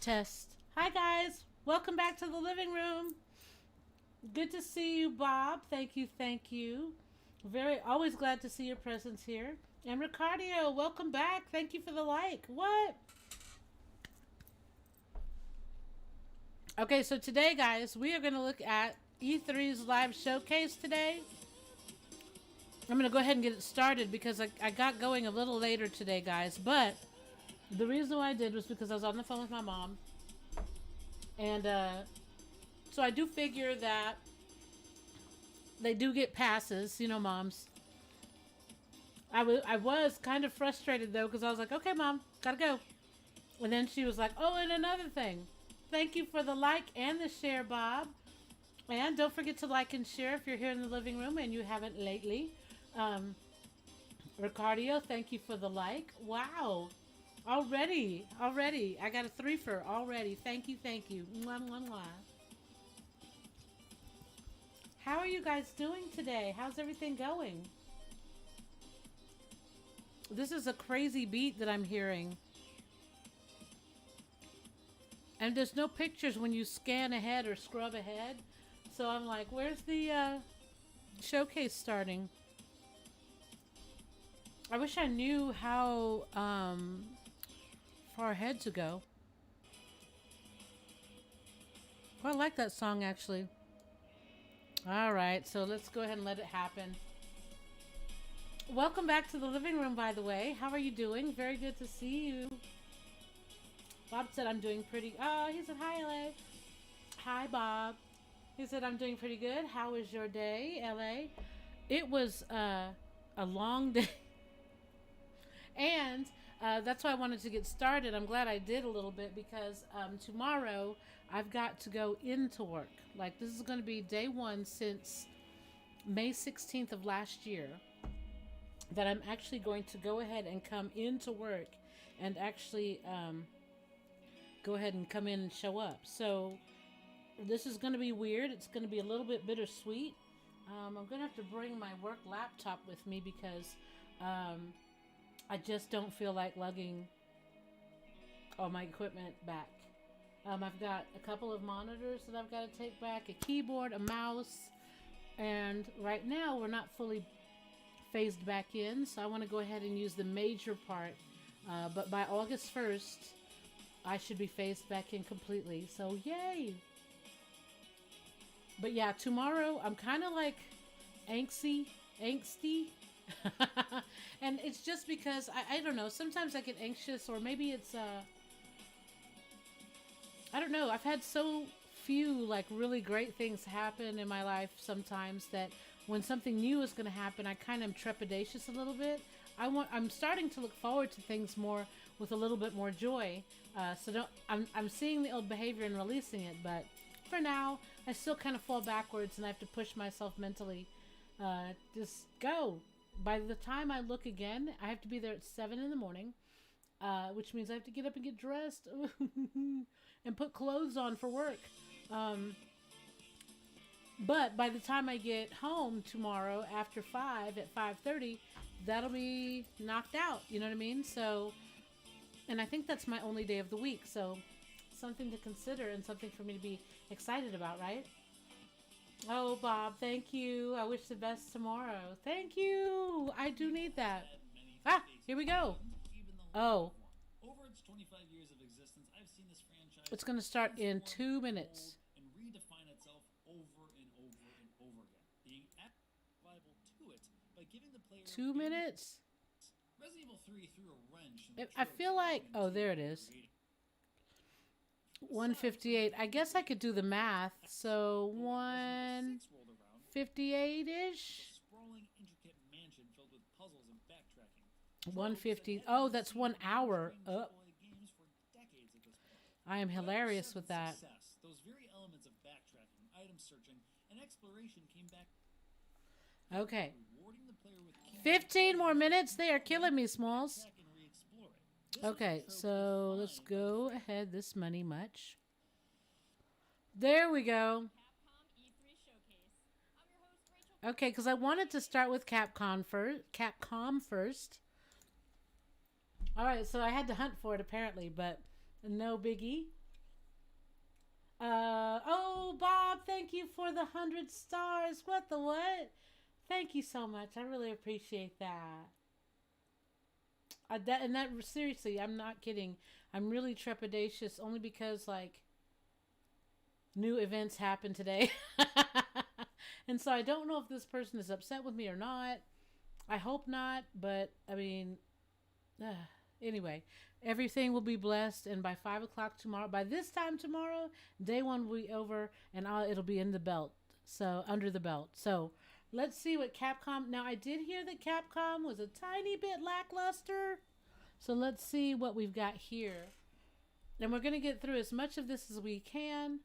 Test. Hi guys, welcome back to the living room. Good to see you, Bob. Thank you, thank you. Very always glad to see your presence here. And Ricardio, welcome back. Thank you for the like. What? Okay, so today, guys, we are going to look at E3's live showcase today. I'm going to go ahead and get it started because I got going a little later today, guys. But the reason why I did was because I was on the phone with my mom. And so I do figure that they do get passes, moms. I was kind of frustrated, though, because I was like, okay, Mom, gotta go. And then she was like, oh, and another thing. Thank you for the like and the share, Bob. And don't forget to like and share if you're here in the living room and you haven't lately. Ricardio, thank you for the like. Wow. Already. I got a 3-fer already. Thank you. Mwah, mwah, mwah. How are you guys doing today? How's everything going? This is a crazy beat that I'm hearing. And there's no pictures when you scan ahead or scrub ahead. So I'm like, where's the showcase starting? I wish I knew how far ahead to go. Well, I like that song, actually. All right, so let's go ahead and let it happen. Welcome back to the living room, by the way. How are you doing? Very good to see you. Bob said I'm doing pretty... Oh, he said, hi, LA. Hi, Bob. He said, I'm doing pretty good. How was your day, LA? It was a long day. And that's why I wanted to get started. I'm glad I did a little bit because tomorrow I've got to go into work. Like, this is going to be day one since May 16th of last year that I'm actually going to go ahead and come into work and actually go ahead and come in and show up. So this is going to be weird. It's going to be a little bit bittersweet. I'm going to have to bring my work laptop with me because I just don't feel like lugging all my equipment back. I've got a couple of monitors that I've got to take back, a keyboard, a mouse, and right now we're not fully phased back in, so I want to go ahead and use the major part. But by August 1st, I should be phased back in completely, so yay! But yeah, tomorrow I'm kind of like angsty. And it's just because I don't know, sometimes I get anxious, or maybe it's I don't know, I've had so few like really great things happen in my life sometimes that when something new is going to happen, I kind of am trepidatious a little bit. I'm starting to look forward to things more with a little bit more joy. I'm seeing the old behavior and releasing it, but for now I still kind of fall backwards and I have to push myself mentally. Just go. By the time I look again, I have to be there at 7 in the morning, which means I have to get up and get dressed and put clothes on for work. But by the time I get home tomorrow after 5 at 5:30, that'll be knocked out. You know what I mean? So, and I think that's my only day of the week. So, something to consider and something for me to be excited about, right? Oh, Bob, thank you. I wish the best tomorrow. Thank you. I do need that. Ah, here we go. Oh. Over its 25 years of existence, I've seen this franchise. It's going to start in 2 minutes. And redefine itself over and over and over again, being viable to it by giving the player 2 minutes. Resident Evil 3 threw a wrench. I feel like, oh, there it is. 158. I guess I could do the math. So 158-ish. Sprawling, intricate mansion filled with puzzles and backtracking. 150. Oh, that's 1 hour. I am hilarious with that. Those very elements of backtracking, item searching, and exploration came back. Okay. 15 more minutes. They are killing me, Smalls. Okay, so let's go ahead. This money much. There we go. Okay, because I wanted to start with Capcom first. All right, so I had to hunt for it apparently, but no biggie. Oh, Bob, thank you for the 100 stars. What the what? Thank you so much. I really appreciate that. That seriously, I'm not kidding. I'm really trepidatious only because like new events happen today. And so I don't know if this person is upset with me or not. I hope not, but I mean, uh, anyway, everything will be blessed. And by 5 o'clock tomorrow, by this time tomorrow, day one will be over, and it'll be in the belt. So under the belt. So let's see what Capcom. Now I did hear that Capcom was a tiny bit lackluster. So let's see what we've got here. And we're gonna get through as much of this as we can.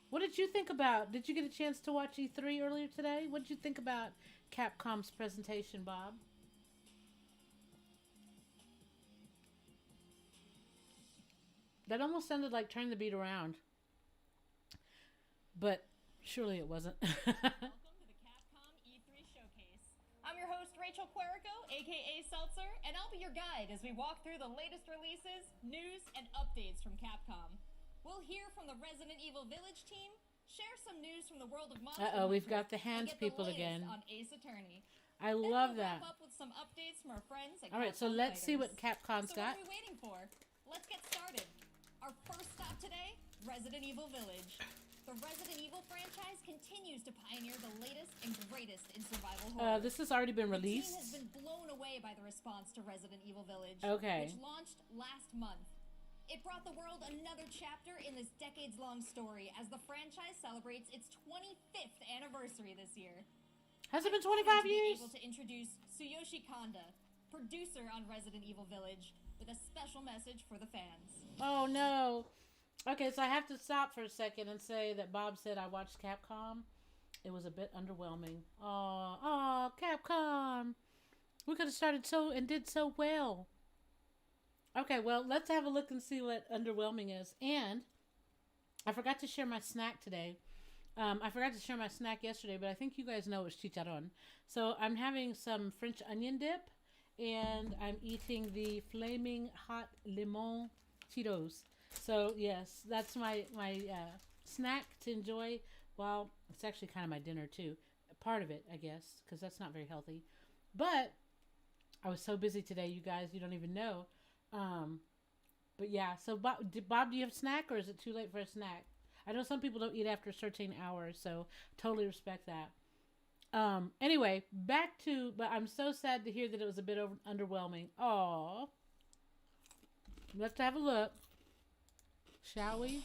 What did you think about? Did you get a chance to watch E3 earlier today? What did you think about Capcom's presentation, Bob? That almost sounded like Turn the Beat Around. But surely it wasn't. Welcome to the Capcom E3 Showcase. I'm your host, Rachel Querico, aka Seltzer, and I'll be your guide as we walk through the latest releases, news, and updates from Capcom. We'll hear from the Resident Evil Village team, share some news from the world of Monster Hunter, We've got the hands and get people the latest again. on Ace Attorney. I Then love we'll that. wrap up with some updates from our friends at All right, so Capcom let's see what Fighters. Capcom's So got. what are we waiting for? Let's get started. Our first stop today, Resident Evil Village. The Resident Evil franchise continues to pioneer the latest and greatest in survival horror. This has already been The team has released. been blown away by the response to Resident Evil Village, Okay. which launched last month. It brought the world another chapter in this decades-long story as the franchise celebrates its 25th anniversary this year. Has it been I'm 25 honored to be years? able to introduce Tsuyoshi Kanda, producer on Resident Evil Village, with a special message for the fans. Oh no. Okay, so I have to stop for a second and say that Bob said I watched Capcom. It was a bit underwhelming. Oh, Capcom. We could have started so and did so well. Okay, well, let's have a look and see what underwhelming is. And I forgot to share my snack today. I forgot to share my snack yesterday, but I think you guys know it's chicharron. So I'm having some French onion dip, and I'm eating the flaming hot limon Cheetos. So yes, that's my snack to enjoy. Well, it's actually kind of my dinner too. Part of it, I guess, because that's not very healthy. But I was so busy today, you guys. You don't even know. But yeah. So Bob, do you have a snack, or is it too late for a snack? I know some people don't eat after 13 hours, so totally respect that. Anyway, back to. But I'm so sad to hear that it was a bit underwhelming. Aw. Let's have a look. Shall we?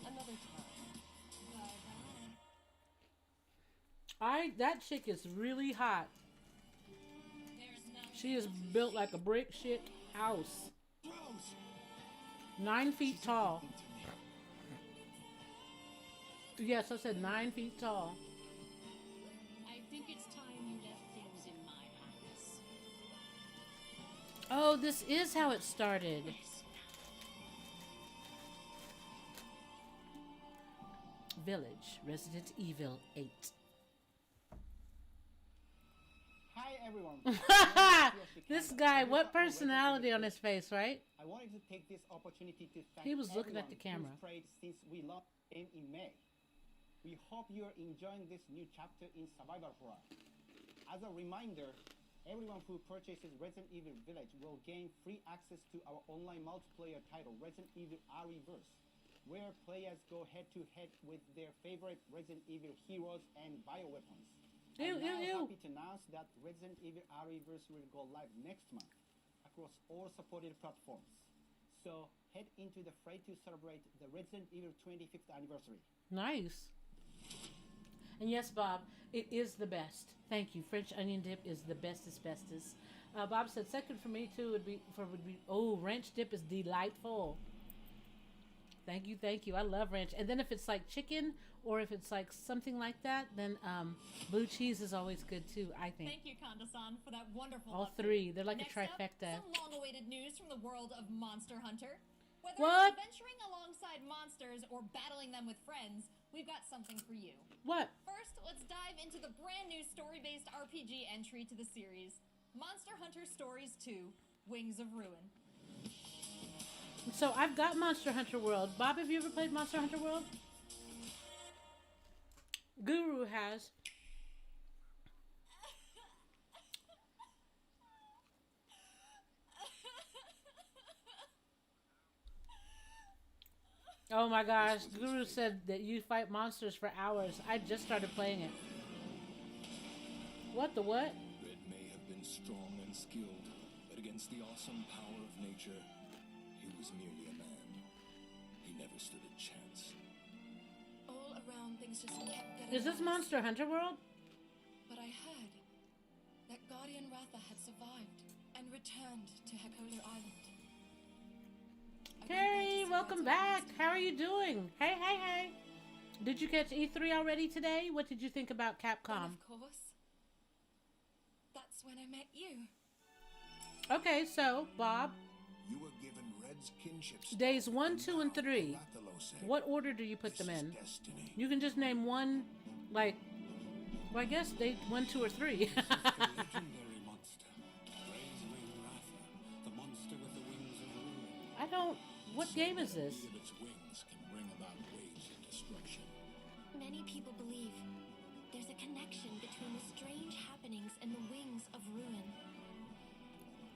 Another time. Bye-bye. That chick is really hot. There's nothing She is built like a brick shit house. 9 feet tall. Yes, I said 9 feet tall. I think it's time you left things in my hands. Oh, this is how it started. Village, Resident Evil 8. Hi everyone. This guy, what personality on his face, right? I wanted to take this opportunity to thank He was looking at the everyone camera. who's prayed since we launched the game in May. We hope you're enjoying this new chapter in survival horror. As a reminder, everyone who purchases Resident Evil Village will gain free access to our online multiplayer title, Resident Evil Reverse, where players go head-to-head with their favorite Resident Evil heroes and bioweapons. Ew, I'm now ew, ew. happy to announce that Resident Evil Reverse will go live next month across all supported platforms. So head into the fray to celebrate the Resident Evil 25th anniversary. Nice. And yes, Bob, it is the best. Thank you. French onion dip is the bestest. Bob said second for me too would be ranch dip is delightful. Thank you. I love ranch. And then if it's like chicken or if it's like something like that, then blue cheese is always good too, I think. Thank you, Kanda-san, for that wonderful All update. three. They're like Next a trifecta. Up, some long-awaited news from the world of Monster Hunter. Whether What? it's adventuring alongside monsters or battling them with friends, we've got something for you. What? First, let's dive into the brand new story-based RPG entry to the series, Monster Hunter Stories 2: Wings of Ruin. So I've got Monster Hunter World. Bob, have you ever played Monster Hunter World? Guru has. Oh my gosh, Guru said that you fight monsters for hours. I just started playing it. What the what? Red may have been strong and skilled, but against the awesome power of nature, he was merely a man. He never stood a chance. All around things just kept getting Is this worse. Monster Hunter World? But I heard that Guardian Ratha had survived and returned to Hekolu Island. I went there Carrie, to see welcome Ratha back. last How are you doing? Hey, hey, hey. Did you catch E3 already today? What did you think about And Capcom? of course, that's when I met you. Okay, so, Bob, You were given Red's kinship stone, days 1, 2, and now 3. Rathalos said, What order do you put "This them is in? destiny." You can just name one, like, well, I guess they 1, 2, or 3. The legendary monster, Razewing Ratha, the monster with the wings of ruin. I don't. What game is this? Any of its wings can bring about waves of destruction. Many people believe there's a connection between the strange happenings and the wings of ruin.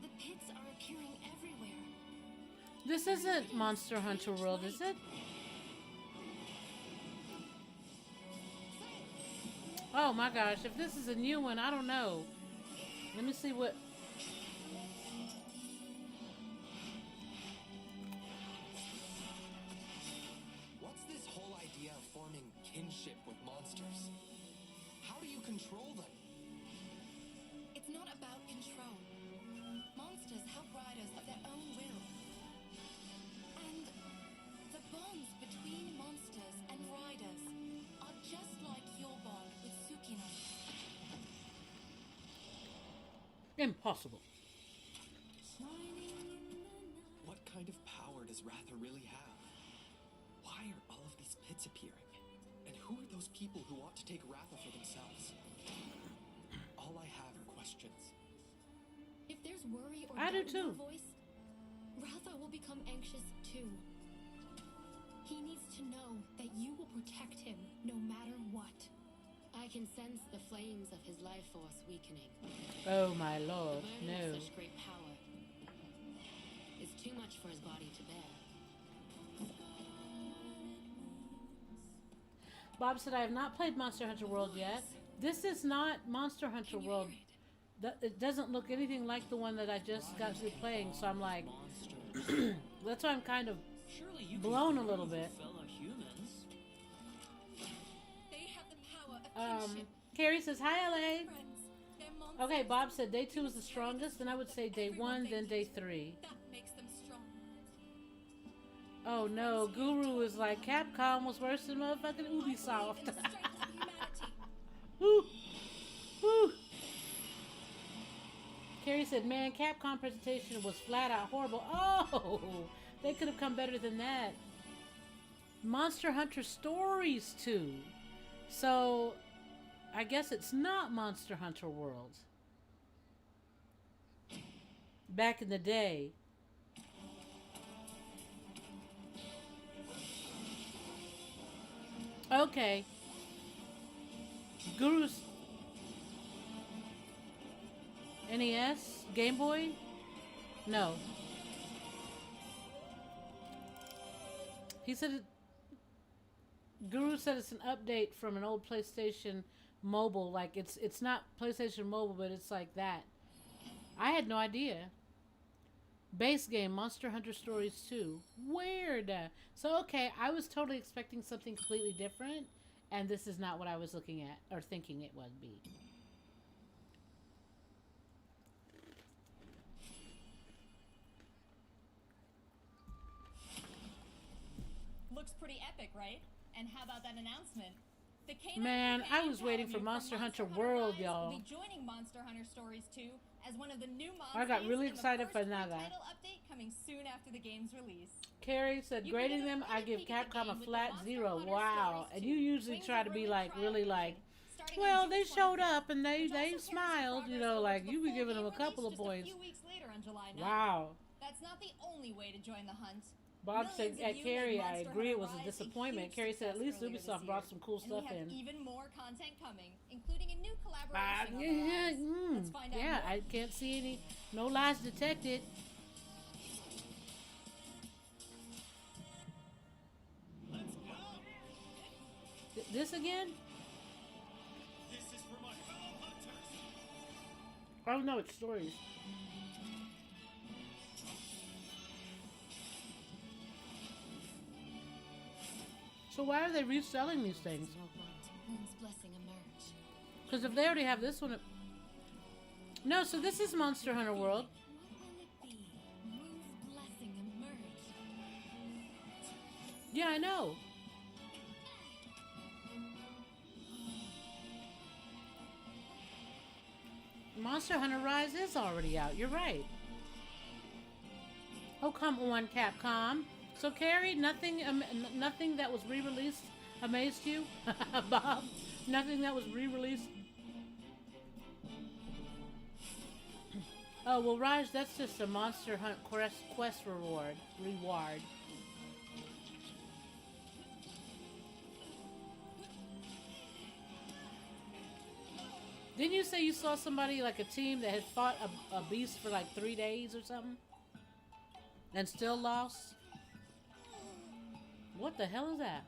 The pits are appearing everywhere. This isn't Monster Hunter World, is it? Oh my gosh, if this is a new one, I don't know. Let me see what... What's this whole idea of forming kinship with monsters? How do you control them? It's not about control. Monsters help riders of their own will. And the bonds between monsters and riders are just like your bond with Tsukino. Impossible. What kind of power does Ratha really have? Why are all of these pits appearing? And who are those people who want to take Ratha for themselves? All I have are questions. If there's worry or I do doubt in your too. voice, Ratha will become anxious too. He needs to know that you will protect him no matter what. I can sense the flames of his life force weakening. Oh my lord, The burden no. of such great power is too much for his body to bear. Bob said, I have not played Monster Hunter World yet. This is not Monster Hunter Can you World. hear it? It doesn't look anything like the one that I just got through playing, so I'm like, Monsters. that's why I'm kind of Surely you blown a can little prove bit. fellow humans. They have the power of kinship. Carrie says, hi LA. Friends, they're monsters. Okay, Bob said day 2 is the strongest, then I would say day 1, then day 3. That makes them strong. Oh no, Guru is like, Capcom was worse than motherfucking In Ubisoft. the strength of humanity. Woo. Woo. Carrie said, man, Capcom presentation was flat out horrible. Oh, they could have come better than that. Monster Hunter Stories 2. So, I guess it's not Monster Hunter World. Back in the day. Okay. Guru's NES? Game Boy? No. He said it, Guru said it's an update from an old PlayStation Mobile. Like it's not PlayStation Mobile, but it's like that. I had no idea. Base game, Monster Hunter Stories 2. Weird. So, okay, I was totally expecting something completely different, and this is not what I was looking at or thinking it would be. Looks pretty epic, right? And how about that announcement? The K9 Man, I companion was waiting for Academy Monster from Hunter Monster World, Rise y'all. will be joining Monster Hunter Stories 2 as one of the new monsters. I got really in the excited first for that. title update coming soon after the game's release. Carrie said, You can grading get a them, I quick give peek at the Capcom a game with the flat Monster 0. Hunter Wow. Stories And 2, you usually Wings try of to be Ruin like, trial really version, like, starting well, on they June showed 25th, up and which they also carries some smiled, you progress know, over like the you be full giving them game a couple of release just points. a few weeks later on July 9th. Wow. That's not the only way to join the hunt. Bob said Millions of at you Carrie, made I Monster agree it was Hunter a Rise disappointment. huge Carrie said at success least earlier Ubisoft this brought year. some cool And stuff we have in. even more content coming, including a new collaboration on the Yeah, rise. Let's find out yeah, more. I can't see any, no lies detected. Let's go! This again? This is for my fellow hunters! Oh no, it's stories. So why are they reselling these things? No want Moon's blessing emerge. Because if they already have this one... No, so this is Monster Hunter World. What will it be? Moon's blessing emerge. Yeah, I know. Monster Hunter Rise is already out. You're right. Oh, come on, Capcom. So, Carrie, nothing that was re-released amazed you? Bob, nothing that was re-released? Oh, well, Raj, that's just a Monster Hunt quest reward. Didn't you say you saw somebody, like a team that had fought a beast for like 3 days or something? And still lost? What the hell is that?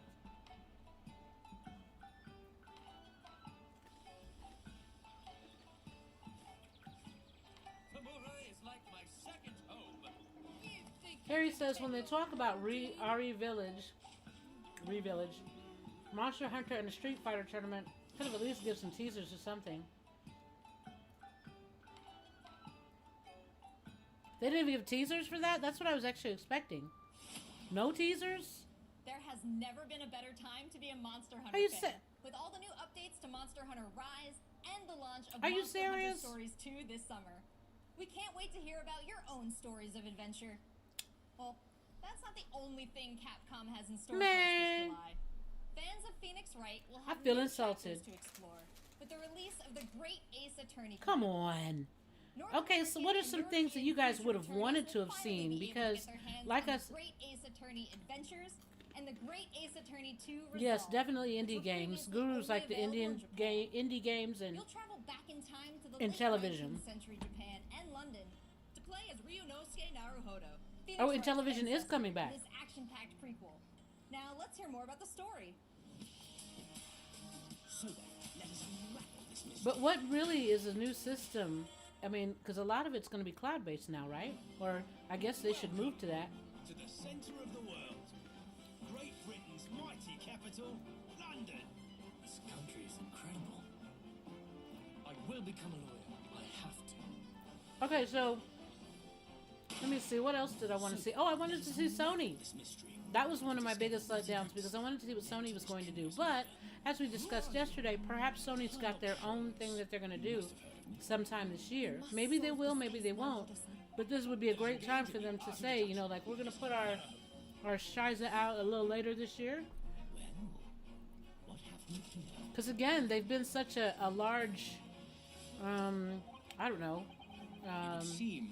Tamura is like my second home. Harry says when they talk about RE Village, Monster Hunter and the Street Fighter tournament, could have at least give some teasers or something. They didn't even give teasers for that? That's what I was actually expecting. No teasers? There has never been a better time to be a Monster Hunter Are you fan. With all the new updates to Monster Hunter Rise and the launch of Are you Monster Hunter serious? Stories 2 this summer. We can't wait to hear about your own stories of adventure. Well, that's not the only thing Capcom has in store for us this July. Fans of Phoenix Wright will I have feel new insulted. chapters to explore with the release of the Great Ace Attorney. Come on. North Okay, so what are American some and things that you guys European would have attorneys wanted to will have finally seen? be able to Because, get their hands like on us, Great Ace Attorney Adventures and the Great Ace Attorney 2 Resolve. yes, definitely indie which were games. previously Gurus only like the available in Japan. indie games and You'll travel back in time to the in late television. 19th century Japan and London to play as Ryunosuke Naruhodo. Phoenix Oh, and Wright's television is ancestor coming in back. This action-packed prequel. Now let's hear more about the story. So then, let us unravel this mystery. But what really is a new system? I mean, because a lot of it's going to be cloud-based now, right? Or I guess they should move to that. To the center of the world. Great Britain's mighty capital, London. This country is incredible. I will become a lawyer. I have to. Okay, so let me see. What else did I want to see? Oh, I wanted to see Sony. This mystery. That was one of my biggest letdowns because I wanted to see what Sony was going to do. But as we discussed yesterday, perhaps Sony's got their own thing that they're going to do sometime this year. Maybe they will, maybe they won't. But this would be a great time for them to say, you know, like, we're going to put our Shiza out a little later this year. What have we here? Because again, they've been such a large, I don't know,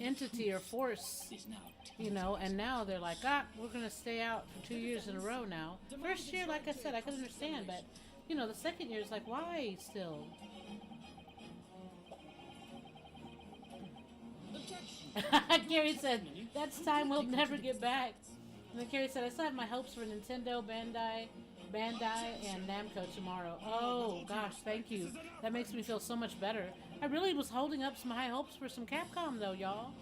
entity or force, Is now you know, and now they're like, we're going to stay out for 2 years in a row now. First year, like I said, I could understand, but, you know, the second year is like, why still? Gary said, that's time we'll never get back. And then Gary said, I still have my hopes for Nintendo, Bandai, and Namco tomorrow. Oh, gosh, thank you. That makes me feel so much better. I really was holding up some high hopes for some Capcom, though, y'all.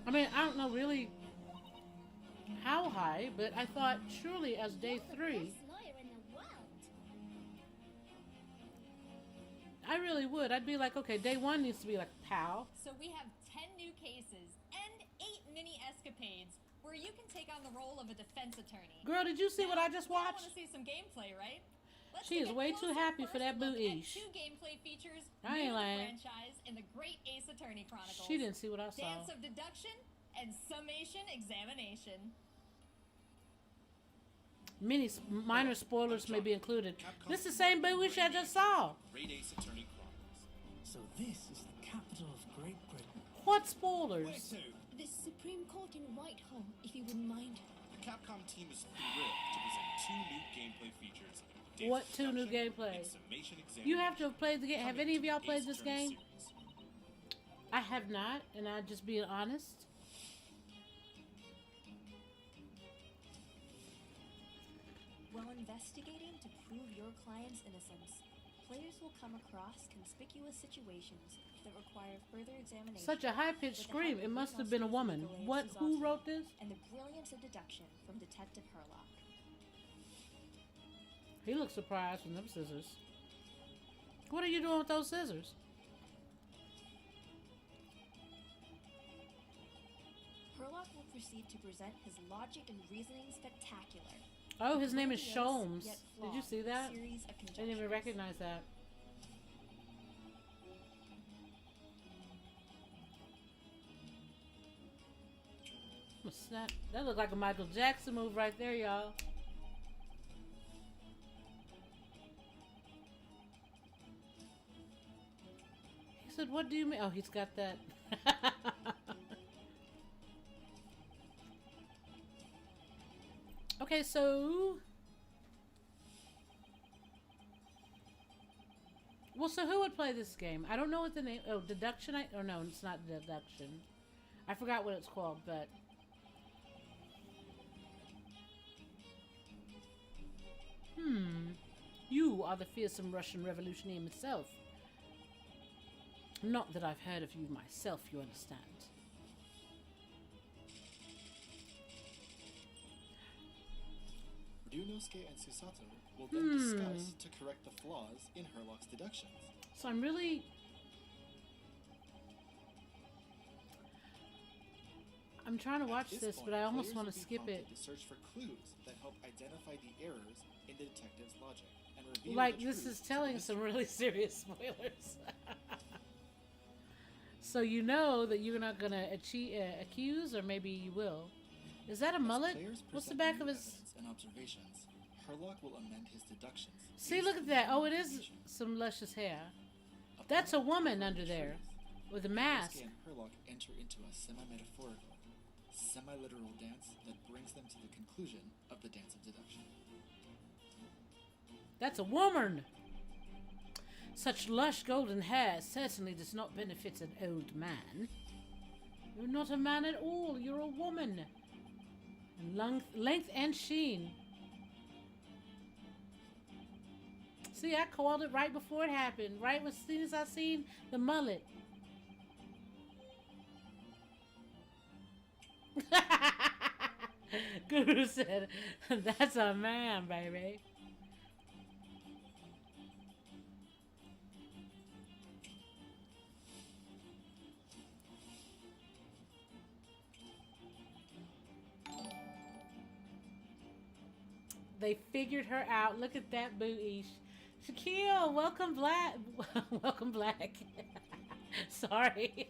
I mean, I don't know really how high, but I thought surely as day 3, I really would. I'd be like, okay, day 1 needs to be like, pow. So we have 10 new cases and 8 mini escapades where you can take on the role of a defense attorney. Girl, did you see what I just You want watched? to see some gameplay, right? Let's She take is a way too closer happy for first that look at bootish. 2 gameplay features I ain't new to the lying. franchise in the Great Ace Attorney Chronicles. She didn't see what I saw. Dance of Deduction and Summation Examination. Minor spoilers may be included. This is the same bootish I just saw. Great Ace Attorney Chronicles. So this is the capital of Great Britain. What what Wait spoilers? to. The Supreme Court in Whitehall, if you wouldn't mind. The Capcom team is thrilled to present 2 new gameplay features. Dance What 2 new Deduction gameplay? and Summation You have to have Examination, played the game. Have coming any of to y'all the played Ace this Attorney game? series. I have not, and I'm just being honest. While investigating to prove your client's innocence, players will come across conspicuous situations that require further examination. Such a high-pitched scream. It must have been a woman. What? Who wrote this? And the brilliance of deduction from Detective Herlock. He looks surprised with them scissors. What are you doing with those scissors? Herlock will proceed to present his logic and reasoning spectacular. Oh, his name is Brilliant, Sholmes. yet Did you flawed see that? series of I didn't even conjectures. recognize that. I'm a snap. That looked like a Michael Jackson move right there, y'all. He said, "What do you mean?" Oh, he's got that. Okay, so... Well, so who would play this game? I don't know what the name... Oh, Deduction? Oh, no, it's not Deduction. I forgot what it's called, but... You are the fearsome Russian revolutionary himself. Not that I've heard of you myself, you understand. Ryunosuke and Susato will then discuss to correct the flaws in Herlock's deductions. So I'm really... I'm trying to watch At this, point, but I almost players want will to be skip it. prompted to search for clues that help identify the errors in the detective's logic and reveal Like, the this truth is to the telling mystery. some really serious spoilers. So you know that you're not going to accuse, or maybe you will. Is that a As mullet? players What's the present back new of his... evidence and observations, Herlock will amend his deductions. See, based look on at that. new Oh, it is information. some luscious hair. Upon That's a woman uncovering under the there truth, with a Ryunosuke mask. and Herlock enter into a semi-metaphorical, semi-literal dance that brings them to the conclusion of the dance of deduction. That's a woman. Such lush golden hair certainly does not benefit an old man. You're not a man at all. You're a woman. And length and sheen. See, I called it right before it happened. Right as soon as I seen the mullet. Guru said, "That's a man, baby." They figured her out. Look at that booty. Shaquille, welcome Black. Welcome Black. Sorry.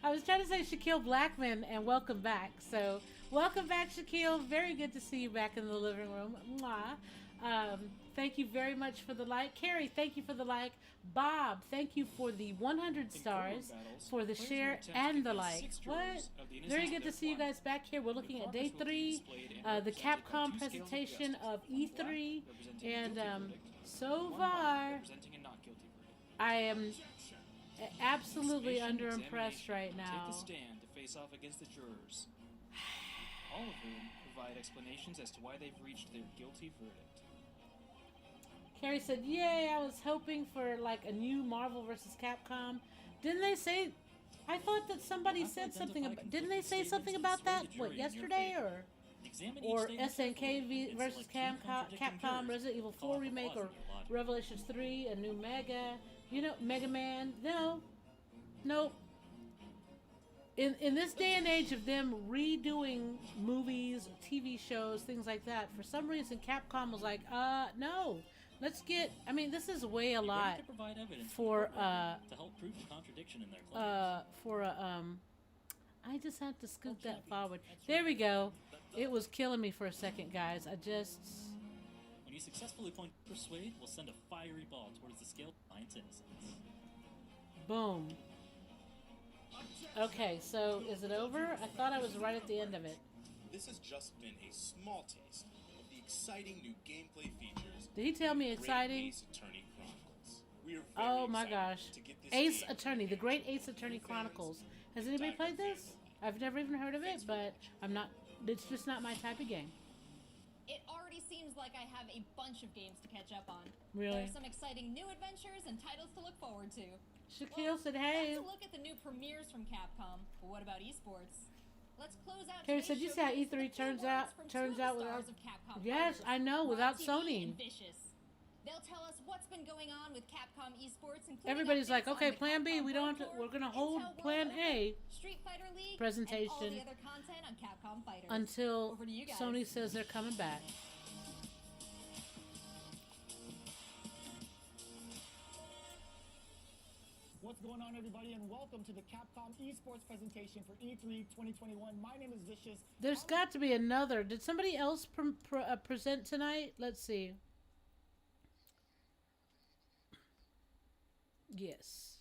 I was trying to say Shaquille Blackman and welcome back. So, welcome back, Shaquille. Very good to see you back in the living room. Mwah. Thank you very much for the like. Carrie, thank you for the like. Bob, thank you for the 100 stars, for the share and the like. What? Very good to see you guys back here. We're looking at day 3, the Capcom presentation of E3, and so far, I am absolutely underimpressed right now. Take a stand to face off against the jurors, all of whom provide explanations as to why they've reached their guilty verdict. Carrie said, "Yay! I was hoping for like a new Marvel vs. Capcom." Didn't they say? I thought that somebody said something about. Didn't they say something about that? What, yesterday or SNK versus Capcom, Resident Evil 4 remake, or Revelations 3, a new Mega? You know, Mega Man? No, nope. In this day and age of them redoing movies, TV shows, things like that, for some reason Capcom was like, no. Let's get. I mean, this is way a lot for to help prove the contradiction in their claims. I just have to scoot that forward. There we go. It was killing me for a second, guys. I just. When you successfully point persuade, we'll send a fiery ball towards the scale of client's innocence. Boom. Okay, so is it over? I thought I was right at the end of it. This has just been a small taste of the exciting new gameplay features. Did he tell me in the Great exciting? Ace Attorney Chronicles. We are very Oh my excited gosh. to get this Ace game Attorney, the into Great the Ace Attorney fans Chronicles. Has and anybody diehard played this? fans alike. I've never even heard of it, Thanks for but watching. I'm not, it's just not my type of game. It already seems like I have a bunch of games to catch up on. Really? There are some exciting new adventures and titles to look forward to. Shaquille said, hey. That's a look at the new premieres from Capcom. But what about esports? Let's close out. Carrie said, today's you see how showcase E3 with a few turns words out from two of the without. stars of Capcom Yes, fighters, I know, without Rob TV Sony. and Vicious. They'll tell us what's been going on with Capcom esports, including Everybody's like, updates on okay, the Plan B, Capcom we don't have to, Pro Tour, we're gonna Intel hold World Plan Open, A Street Fighter League, presentation and all the other content on Capcom Fighters. until Over to you guys. Sony says they're coming back. What's going on, everybody, and welcome to the Capcom Esports presentation for E3 2021. My name is Vicious. There's got to be another. Did somebody else present tonight? Let's see. Yes.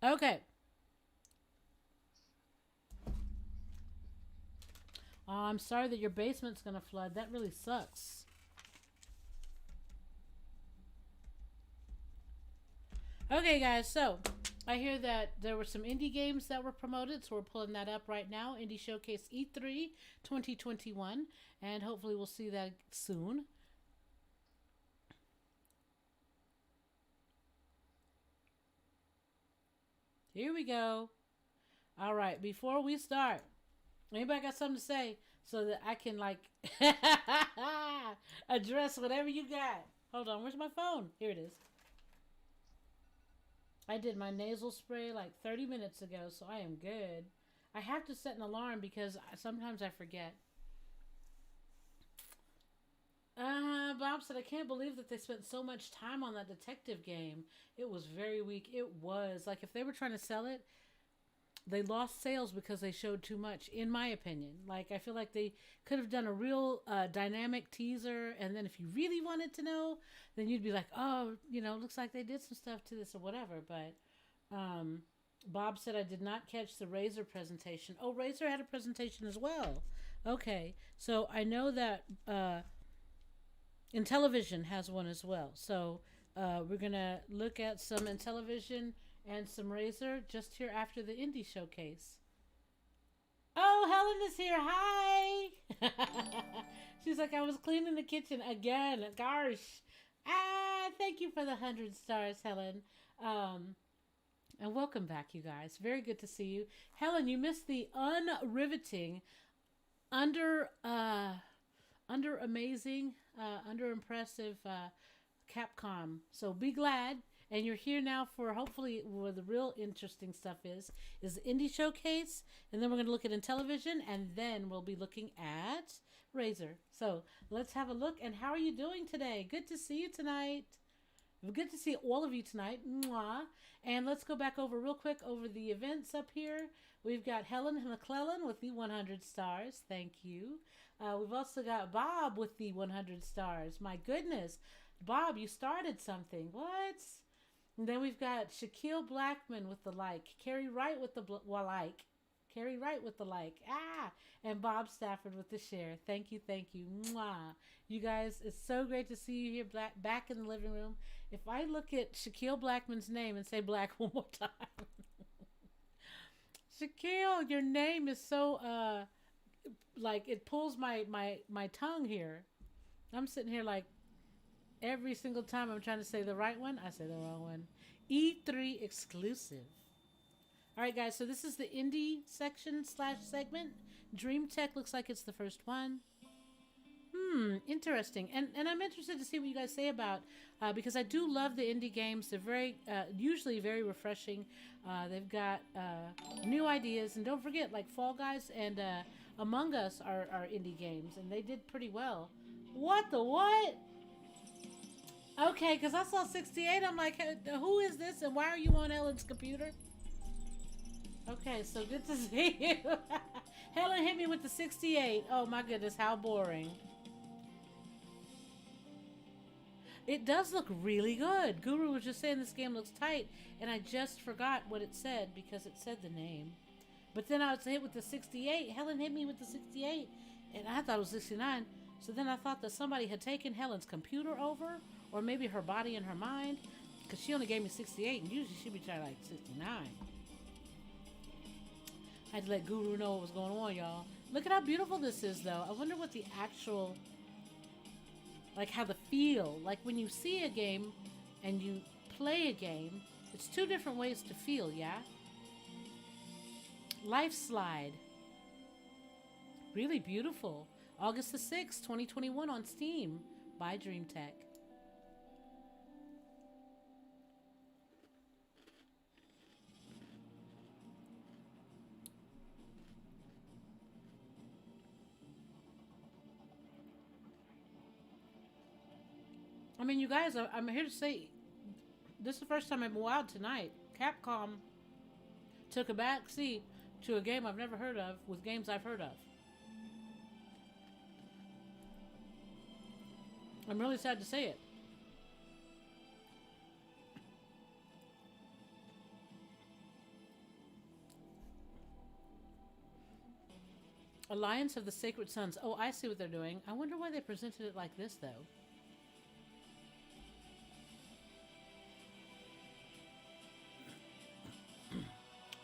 Okay. Oh, I'm sorry that your basement's gonna flood. That really sucks. Okay, guys, so I hear that there were some indie games that were promoted, so we're pulling that up right now. Indie Showcase E3 2021, and hopefully we'll see that soon. Here we go. All right, before we start, anybody got something to say so that I can, like, address whatever you got? Hold on, where's my phone? Here it is. I did my nasal spray like 30 minutes ago, so I am good. I have to set an alarm because sometimes I forget. Bob said, I can't believe that they spent so much time on that detective game. It was very weak. It was. Like, if they were trying to sell it, they lost sales because they showed too much, in my opinion. Like, I feel like they could have done a real dynamic teaser, and then if you really wanted to know, then you'd be like, oh, you know, looks like they did some stuff to this or whatever. But Bob said, I did not catch the Razer presentation. Oh, Razer had a presentation as well. Okay, so I know that Intellivision has one as well. So we're going to look at some Intellivision and some Razer just here after the indie showcase. Oh, Helen is here. Hi. She's like, I was cleaning the kitchen again. Gosh. Thank you for the 100 stars, Helen. And welcome back, you guys. Very good to see you. Helen, you missed the unriveting, under amazing, under impressive Capcom. So be glad. And you're here now for hopefully where the real interesting stuff is the Indie Showcase. And then we're going to look at Intellivision. And then we'll be looking at Razer. So let's have a look. And how are you doing today? Good to see you tonight. Good to see all of you tonight. Mwah. And let's go back over real quick over the events up here. We've got Helen McClellan with the 100 stars. Thank you. We've also got Bob with the 100 stars. My goodness. Bob, you started something. What? And then we've got Shaquille Blackman with the like. Carrie Wright with the like. Carrie Wright with the like. And Bob Stafford with the share. Thank you, thank you. Mwah. You guys, it's so great to see you here back in the living room. If I look at Shaquille Blackman's name and say black one more time. Shaquille, your name is so, like, it pulls my tongue here. I'm sitting here like, every single time I'm trying to say the right one, I say the wrong one. E3 exclusive. All right, guys, so this is the indie section / segment. Dream Tech looks like it's the first one. Interesting. And I'm interested to see what you guys say about, because I do love the indie games. They're very, usually very refreshing. They've got new ideas. And don't forget, like Fall Guys and Among Us are indie games, and they did pretty well. What the what? Okay, because I saw 68. I'm like, hey, who is this, and why are you on Ellen's computer? Okay, so good to see you. Helen hit me with the 68. Oh, my goodness, how boring. It does look really good. Guru was just saying this game looks tight, and I just forgot what it said because it said the name. But then I was hit with the 68. Helen hit me with the 68, and I thought it was 69. So then I thought that somebody had taken Helen's computer over, or maybe her body and her mind, because she only gave me 68, and usually she'd be trying like 69. I had to let Guru know what was going on, y'all. Look at how beautiful this is, though. I wonder what the actual, like how the feel, like when you see a game and you play a game, it's two different ways to feel, yeah? Life Slide. Really beautiful. August the 6th, 2021 on Steam by DreamTech. I mean, you guys, I'm here to say, this is the first time I've been wild tonight. Capcom took a back seat to a game I've never heard of with games I've heard of. I'm really sad to say it. Alliance of the Sacred Sons. Oh, I see what they're doing. I wonder why they presented it like this, though.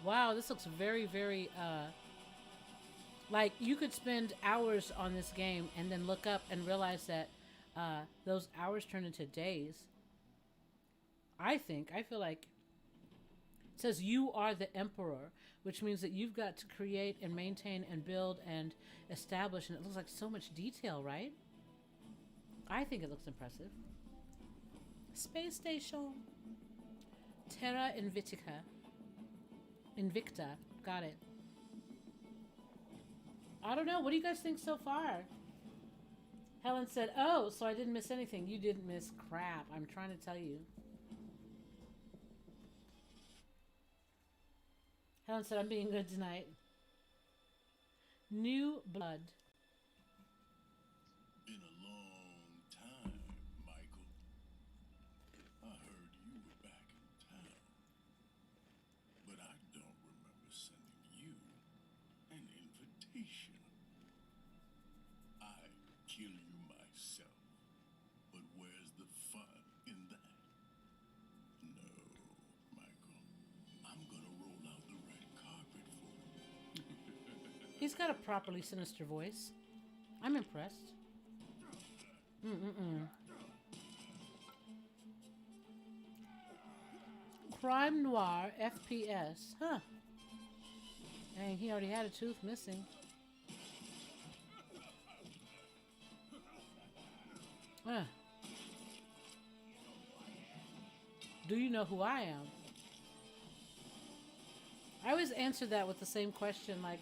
Wow, this looks very, very, like you could spend hours on this game and then look up and realize that those hours turn into days. I feel like it says you are the emperor, which means that you've got to create and maintain and build and establish, and it looks like so much detail, right? I think it looks impressive. Space Station. Terra Invicta. Invicta. Got it. I don't know. What do you guys think so far? Helen said, oh, so I didn't miss anything. You didn't miss crap. I'm trying to tell you. Helen said, I'm being good tonight. New Blood. Been a long time, Michael. I heard you were back in town. But I don't remember sending you an invitation. I'd kill you myself. But where's the fun in that? No, Michael. I'm gonna roll out the red carpet for you. He's got a properly sinister voice. I'm impressed. Crime Noir FPS. Huh. Dang, he already had a tooth missing. Do you know who I am? I always answer that with the same question. Like,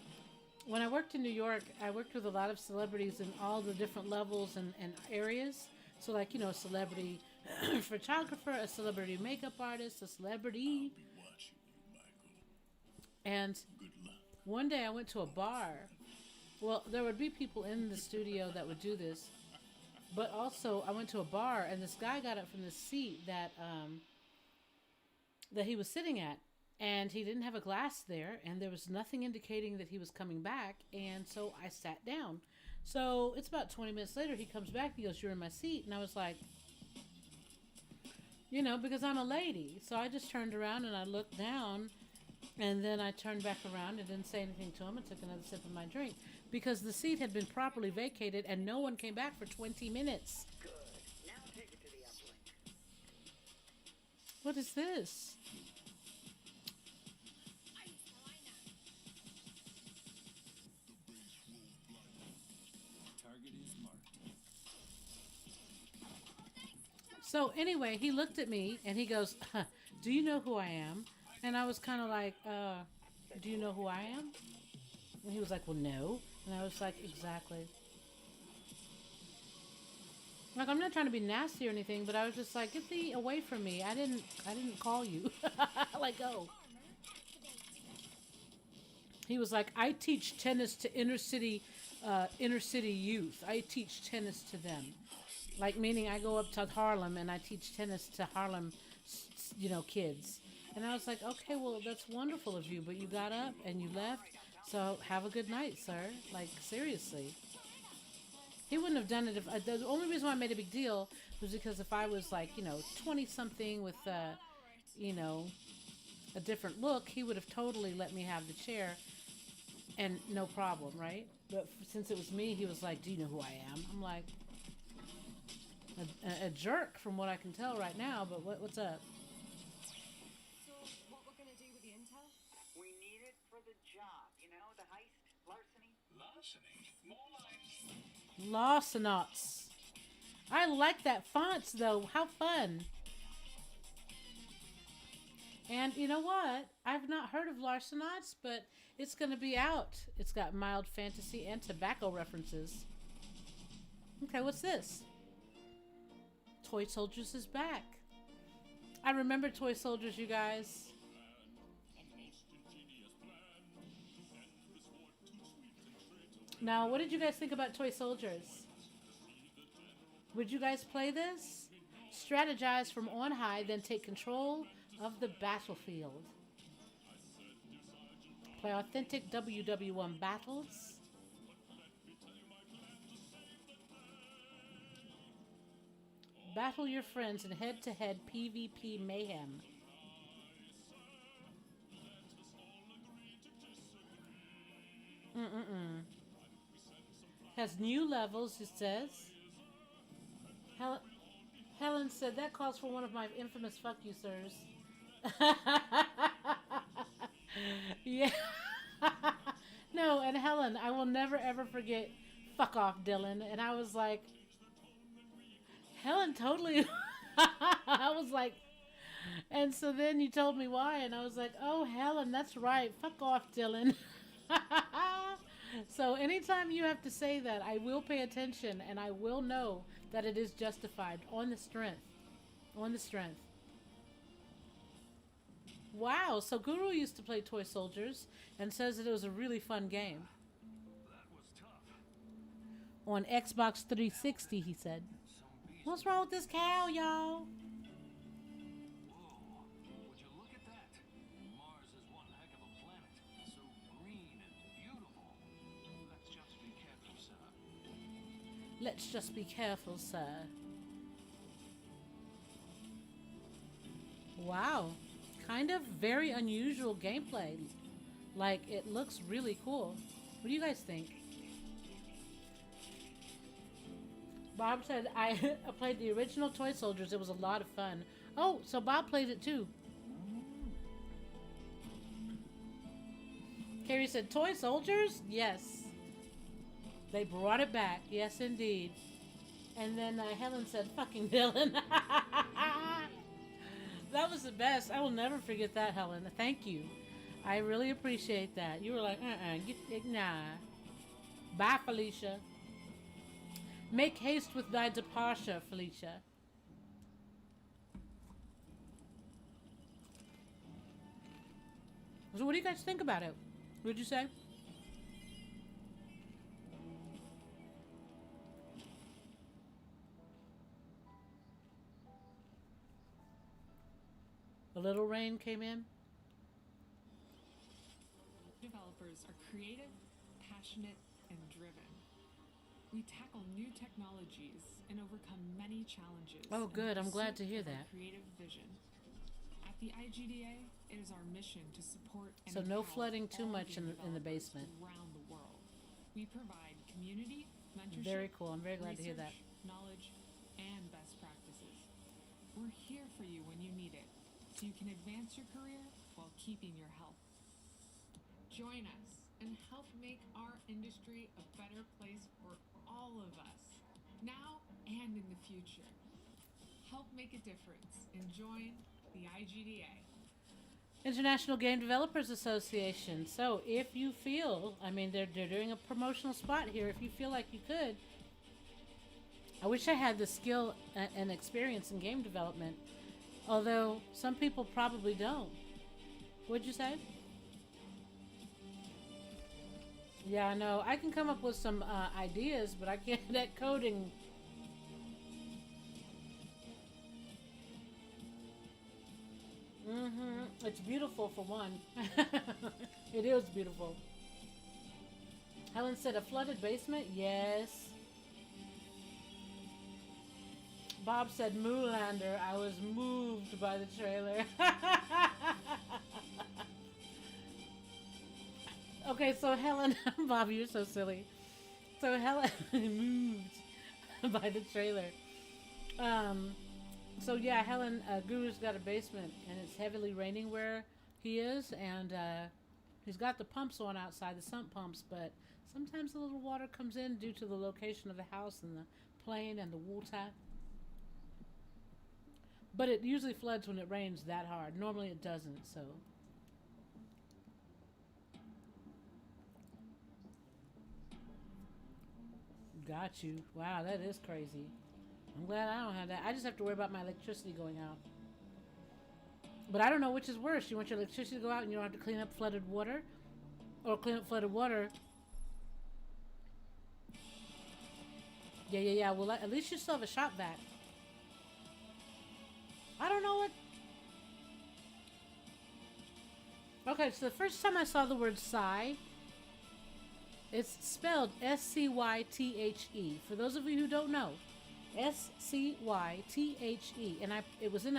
when I worked in New York, I worked with a lot of celebrities in all the different levels and areas. So, like, you know, a celebrity photographer, a celebrity makeup artist, a celebrity. And one day I went to a bar. Well, there would be people in the studio that would do this. But also, I went to a bar, and this guy got up from the seat that he was sitting at. And he didn't have a glass there, and there was nothing indicating that he was coming back, and so I sat down. So it's about 20 minutes later, he comes back, he goes, you're in my seat, and I was like, you know, because I'm a lady. So I just turned around, and I looked down, and then I turned back around and didn't say anything to him and took another sip of my drink, because the seat had been properly vacated, and no one came back for 20 minutes. Good. Now take it to the uplink. What is this? So anyway, he looked at me and he goes, do you know who I am? And I was kind of like, do you know who I am? And he was like, well, no. And I was like, exactly. Like, I'm not trying to be nasty or anything, but I was just like, get thee away from me. I didn't call you. Like, go. He was like, I teach tennis to inner city youth. I teach tennis to them. Like, meaning I go up to Harlem and I teach tennis to Harlem, kids. And I was like, okay, well, that's wonderful of you, but you got up and you left. So have a good night, sir. Like, seriously. He wouldn't have done it if the only reason why I made a big deal was because if I was like 20 something with you know a different look, he would have totally let me have the chair and no problem, right? But since it was me, he was like, "Do you know who I am?" I'm like, a jerk from what I can tell right now. But what's up? So, what we're gonna do with the intel? We need it for the job. You know, the heist, larceny. Larceny? More like... Lawsonauts. I like that fonts though. How fun. And you know what? I've not heard of Larcenauts, but it's going to be out. It's got mild fantasy and tobacco references. Okay, what's this? Toy Soldiers is back. I remember Toy Soldiers, you guys. Now, what did you guys think about Toy Soldiers? Would you guys play this? Strategize from on high, then take control of the battlefield. Play authentic WW1 battles. Battle your friends in head-to-head PvP mayhem. Has new levels, it says. Helen said that calls for one of my infamous fuck you, sirs. Yeah. No, and Helen, I will never ever forget fuck off, Dylan. And I was like, Helen totally. I was like, and so then you told me why, and I was like, oh, Helen, that's right. Fuck off, Dylan. So anytime you have to say that, I will pay attention and I will know that it is justified on the strength. On the strength. Wow, so Guru used to play Toy Soldiers and says that it was a really fun game. That was tough. On Xbox 360, he said. What's wrong with this cow, y'all? Whoa, would you look at that? Mars is one heck of a planet. So green and beautiful. Let's just be careful, sir. Let's just be careful, sir. Wow. Kind of very unusual gameplay. Like, it looks really cool. What do you guys think? Bob said, I played the original Toy Soldiers. It was a lot of fun. Oh, so Bob played it too. Carrie said, Toy Soldiers? Yes. They brought it back. Yes, indeed. And then Helen said, fucking Dylan. That was the best. I will never forget that, Helen. Thank you. I really appreciate that. You were like, nah. Bye, Felicia. Make haste with thy departure, Felicia. So what do you guys think about it? What'd you say? A little rain came in. Developers are creative, passionate, and driven. We tackle new technologies and overcome many challenges. Oh, good. I'm glad to hear that. Creative vision. At the IGDA, it is our mission to support and So no empower flooding too all much game in the developers basement. around the world. We provide community, mentorship, Very cool. I'm very glad to hear that. research, knowledge, and best practices. We're here for you when you need it, so you can advance your career while keeping your health. Join us and help make our industry a better place for all of us, now and in the future. Help make a difference and join the IGDA. International Game Developers Association. So if you feel, I mean, they're doing a promotional spot here. If you feel like you could, I wish I had the skill and experience in game development. Although some people probably don't. What'd you say? Yeah, I know. I can come up with some ideas, but I can't at coding. It's beautiful for one. It is beautiful. Helen said a flooded basement? Yes. Bob said Moolander. I was moved by the trailer. Okay, so Helen, Bob, you're so silly. So Helen moved by the trailer. So yeah, Helen, Guru's got a basement, and it's heavily raining where he is, and he's got the pumps on outside, the sump pumps, but sometimes a little water comes in due to the location of the house and the plane and the water. But it usually floods when it rains that hard. Normally it doesn't, so. Got you. Wow, that is crazy. I'm glad I don't have that. I just have to worry about my electricity going out. But I don't know which is worse. You want your electricity to go out and you don't have to clean up flooded water? Or clean up flooded water. Yeah. Well, at least you still have a shop vac. I don't know what... Okay, so the first time I saw the word sigh, it's spelled S-C-Y-T-H-E. For those of you who don't know, S-C-Y-T-H-E. And it was in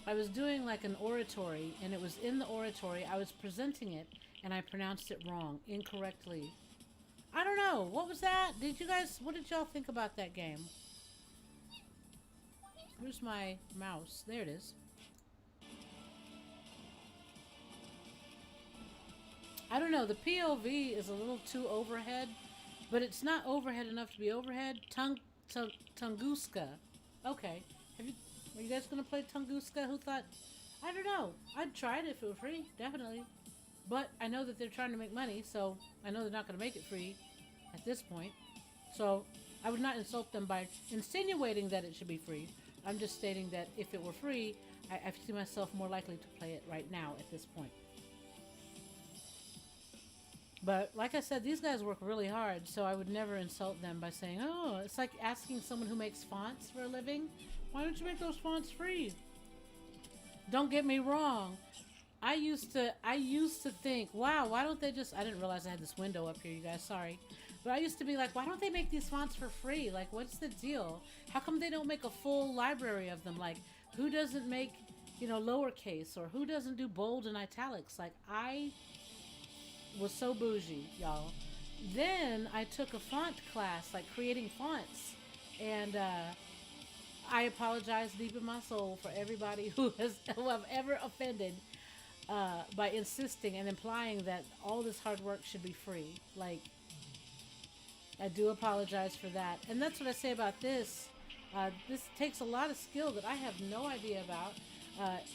I was doing like an oratory, and it was in the oratory. I was presenting it, and I pronounced it wrong, incorrectly. I don't know. What was that? What did y'all think about that game? Where's my mouse? There it is. I don't know. The POV is a little too overhead, but it's not overhead enough to be overhead. Tunguska. Okay. Are you guys going to play Tunguska? Who thought... I don't know. I'd try it if it were free. Definitely. But I know that they're trying to make money, so I know they're not going to make it free at this point. So I would not insult them by insinuating that it should be free. I'm just stating that if it were free, I see myself more likely to play it right now at this point. But like I said, these guys work really hard, so I would never insult them by saying, oh, it's like asking someone who makes fonts for a living, why don't you make those fonts free? Don't get me wrong. I used to think, wow, why don't they just... I didn't realize I had this window up here, you guys, sorry. But I used to be like, why don't they make these fonts for free? Like, what's the deal? How come they don't make a full library of them? Like, who doesn't make, lowercase? Or who doesn't do bold and italics? Like, I was so bougie, y'all. Then I took a font class, like creating fonts. And I apologize deep in my soul for everybody who I've ever offended by insisting and implying that all this hard work should be free. Like, I do apologize for that. And that's what I say about this. This takes a lot of skill that I have no idea about.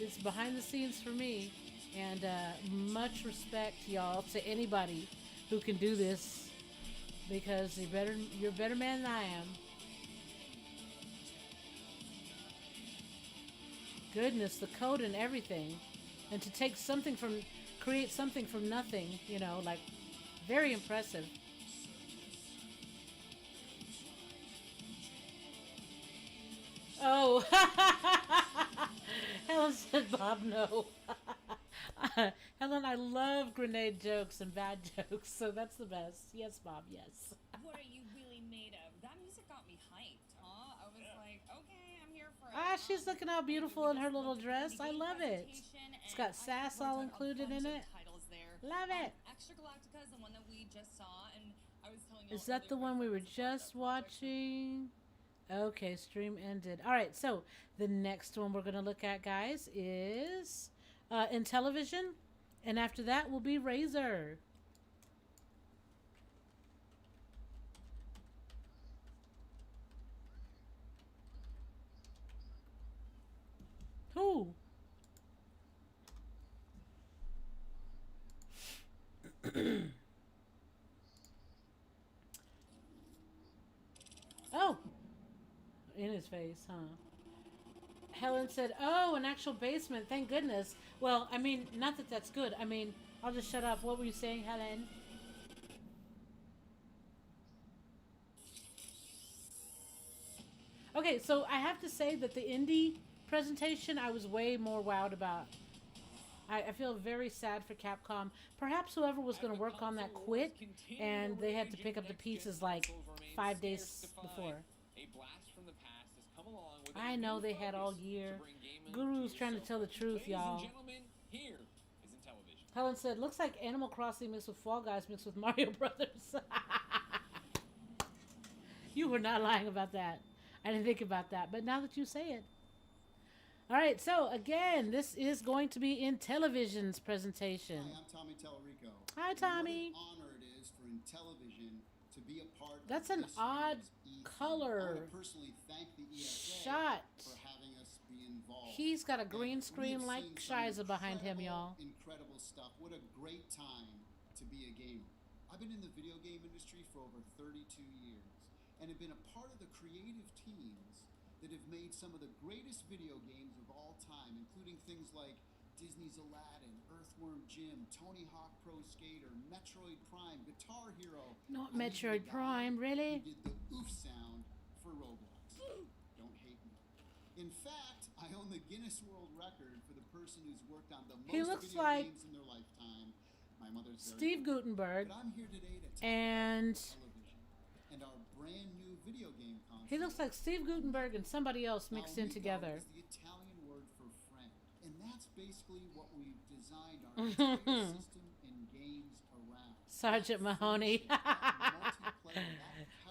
It's behind the scenes for me. And much respect, y'all, to anybody who can do this. Because you're a better man than I am. Goodness, the code and everything. And to create something from nothing, like, very impressive. Oh, Helen said, Bob, no. Helen, I love grenade jokes and bad jokes, so that's the best. Yes, Bob, yes. What are you really made of? That music got me hyped, huh? I was like, okay, I'm here for it. She's looking all beautiful in her little dress. I love it. It's got sass all included in it. Love it. Extra Galactica is the one that we just saw, and I was telling you. Is that the one we were just watching? Okay, stream ended. All right, so the next one we're going to look at, guys, is in television. And after that will be Razor. Who? Oh. In his face, huh? Helen said, oh, an actual basement. Thank goodness. Well, I mean, not that that's good. I mean, I'll just shut up. What were you saying, Helen? Okay, so I have to say that the indie presentation I was way more wowed about. I feel very sad for Capcom. Perhaps whoever was going to work on that quit, and they had to pick up the pieces like 5 days before. A blast from the past has come along with I know they had all year. Guru's trying to tell the truth, y'all. Ladies and gentlemen, here is Intellivision. Helen said, looks like Animal Crossing mixed with Fall Guys mixed with Mario Brothers. You were not lying about that. I didn't think about that, but now that you say it. All right, so again, this is going to be Intellivision's presentation. Hi, I'm Tommy Tellerico. Hi, Tommy. What an honor it is for Intellivision to be a part That's of an this odd year's color I want to personally thank the ESA shot. for having us be involved. He's got a green And screen we have like seen some Shiza behind him, y'all. Incredible stuff. What a great time to be a gamer. I've been in the video game industry for over 32 years and have been a part of the creative teams that have made some of the greatest video games of all time, including things like Disney's Aladdin, Earthworm Jim, Tony Hawk Pro Skater, Metroid Prime, Guitar Hero. Not Metroid Prime, really? Who did the oof sound for Roblox. Don't hate me. In fact, I own the Guinness World Record for the person who's worked on the most He looks video like games in their lifetime. My mother's Steve Gutenberg. But I'm here today to talk And about television and our brand new video game console. he looks like Steve Gutenberg and somebody else mixed in together. Is the Italian word for friend, and that's basically what we've designed our entire system and games around. Sergeant Mahoney.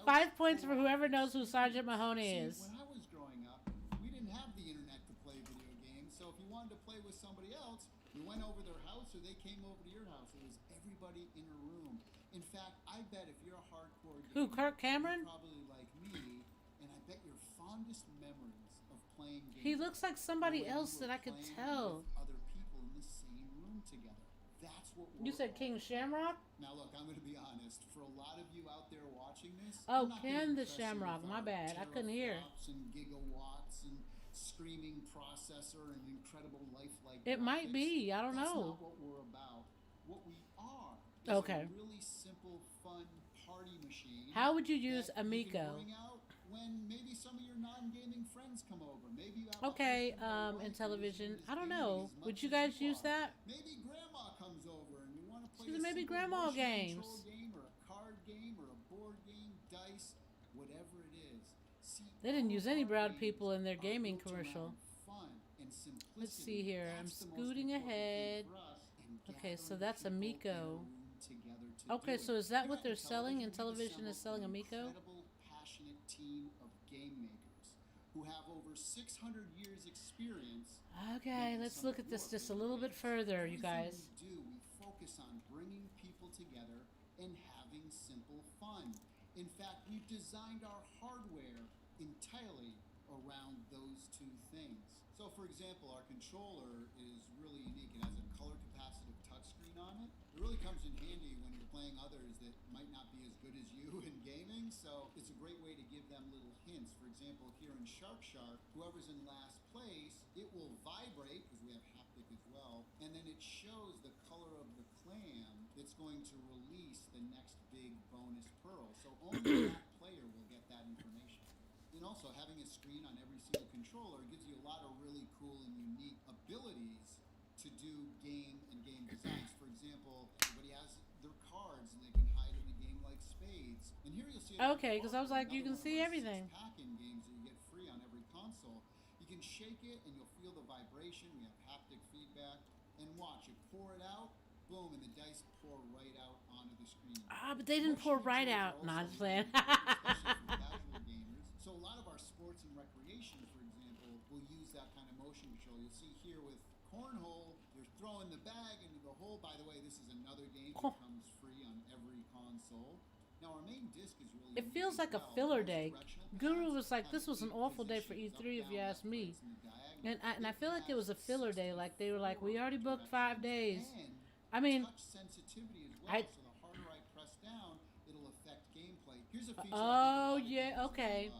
5 points for whoever knows who Sergeant Mahoney is. When I was growing up, we didn't have the internet to play video games, so if you wanted to play with somebody else, you went over their house or they came over to your house. It was everybody in a room. In fact, I bet if you're a hardcore gamer, Who, Kirk Cameron? you're probably like me, and I bet your fondest memories of playing games. He looks like somebody were when else you that were I could playing tell. with other people in the same room together. That's what You said King Shamrock? Now look, I'm going to be honest. For a lot of you out there watching this, Oh, I'm not Ken gonna the impress you Shamrock. with My our bad. I couldn't hear. teraflops and gigawatts and screaming processor and incredible lifelike. It might graphics. be. I don't That's know. not what we're about. What we are is Okay. a really simple, fun party machine. How would you use that you can Amico? bring out when maybe some of your non-gaming friends come over. Maybe you have Okay, a husband or in wife television. who's I don't gaming know. as Would much you as guys you use are. that? Maybe grandma comes over and you want to play See, a maybe simple grandma motion games. control game or a card game or a board game, dice, whatever it is. See, They didn't all use of any our brown games people in their are gaming built commercial. around fun and simplicity. Let's see here. I'm That's the most scooting important thing ahead. for us, and Okay, so gathering that's people in a Amico. room together to Okay, do so it. is that Here what at they're selling? Intellivision, And television we've is selling assembled Amico? an incredible, passionate team of game makers who have over 600 years experience. Okay, making let's some look of at this your just a little bit further, you Everything guys. we do, we focus on bringing people together and having simple fun. In fact, we've designed our hardware entirely around those two things. So, for example, our controller is really unique. It has a color capacitive touchscreen on it. It really comes in handy when you're playing others that might not be as good as you in gaming. So it's a great way to give them little hints. For example, here in Shark, whoever's in last place, it will vibrate because we have haptic as well. And then it shows the color of the clam that's going to release the next big bonus pearl. So only that player will get that information. And also, having a screen on every single controller gives you a lot of really cool and unique abilities to do game and game designs. For example, everybody has their cards and they can hide in a game like Spades. And here you'll see Okay, because I was like, you can see everything. pack-in games that you get free on every console. You can shake it and you'll feel the vibration. We have haptic feedback. And watch it, pour it out, boom, and the dice pour right out onto the screen. Ah, but they didn't pour right out. Nah, just playing. Especially for casual gamers. So a lot of our sports and recreation, for example, will use that kind of motion control. You'll see here with cornhole, you're throwing the bag into the hole. By the way, this is another game that comes free on every console. Now our main disc is really It feels like a filler day. Guru was like, this was an awful day for E3 if you ask me. And I feel like it was a filler day. Like they were like, we already booked 5 days. I mean, touch sensitivity as well. So the harder I press down, it'll affect gameplay. Here's a feature. Oh yeah, okay.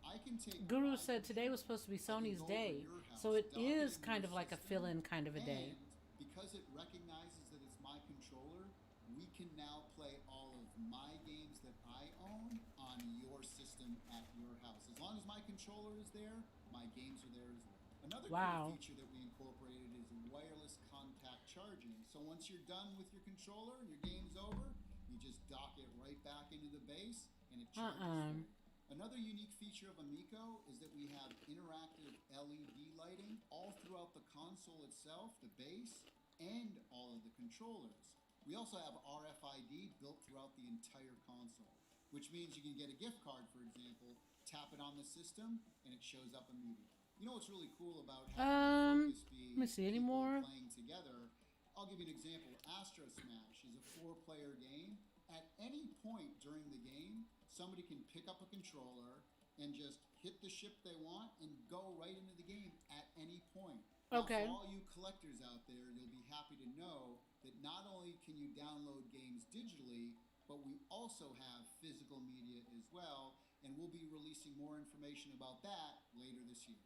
I can take Guru said today was supposed to be Sony's day, so it is kind of like a fill-in kind of a day. And because it recognizes that it's my controller, we can now play all of my games that I own on your system at your house. As long as my controller is there, my games are there as well. Another Wow. cool feature that we incorporated is wireless contact charging. So once you're done with your controller and your game's over, you just dock it right back into the base and it charges for you. Another unique feature of Amico is that we have interactive LED lighting all throughout the console itself, the base, and all of the controllers. We also have RFID built throughout the entire console, which means you can get a gift card, for example, tap it on the system, and it shows up immediately. You know what's really cool about having the focus be Let me see any people more. playing together? I'll give you an example. Astro Smash is a 4-player game. At any point during the game, somebody can pick up a controller and just hit the ship they want and go right into the game at any point. Now, Okay. for all you collectors out there, you'll be happy to know that not only can you download games digitally, but we also have physical media as well, and we'll be releasing more information about that later this year.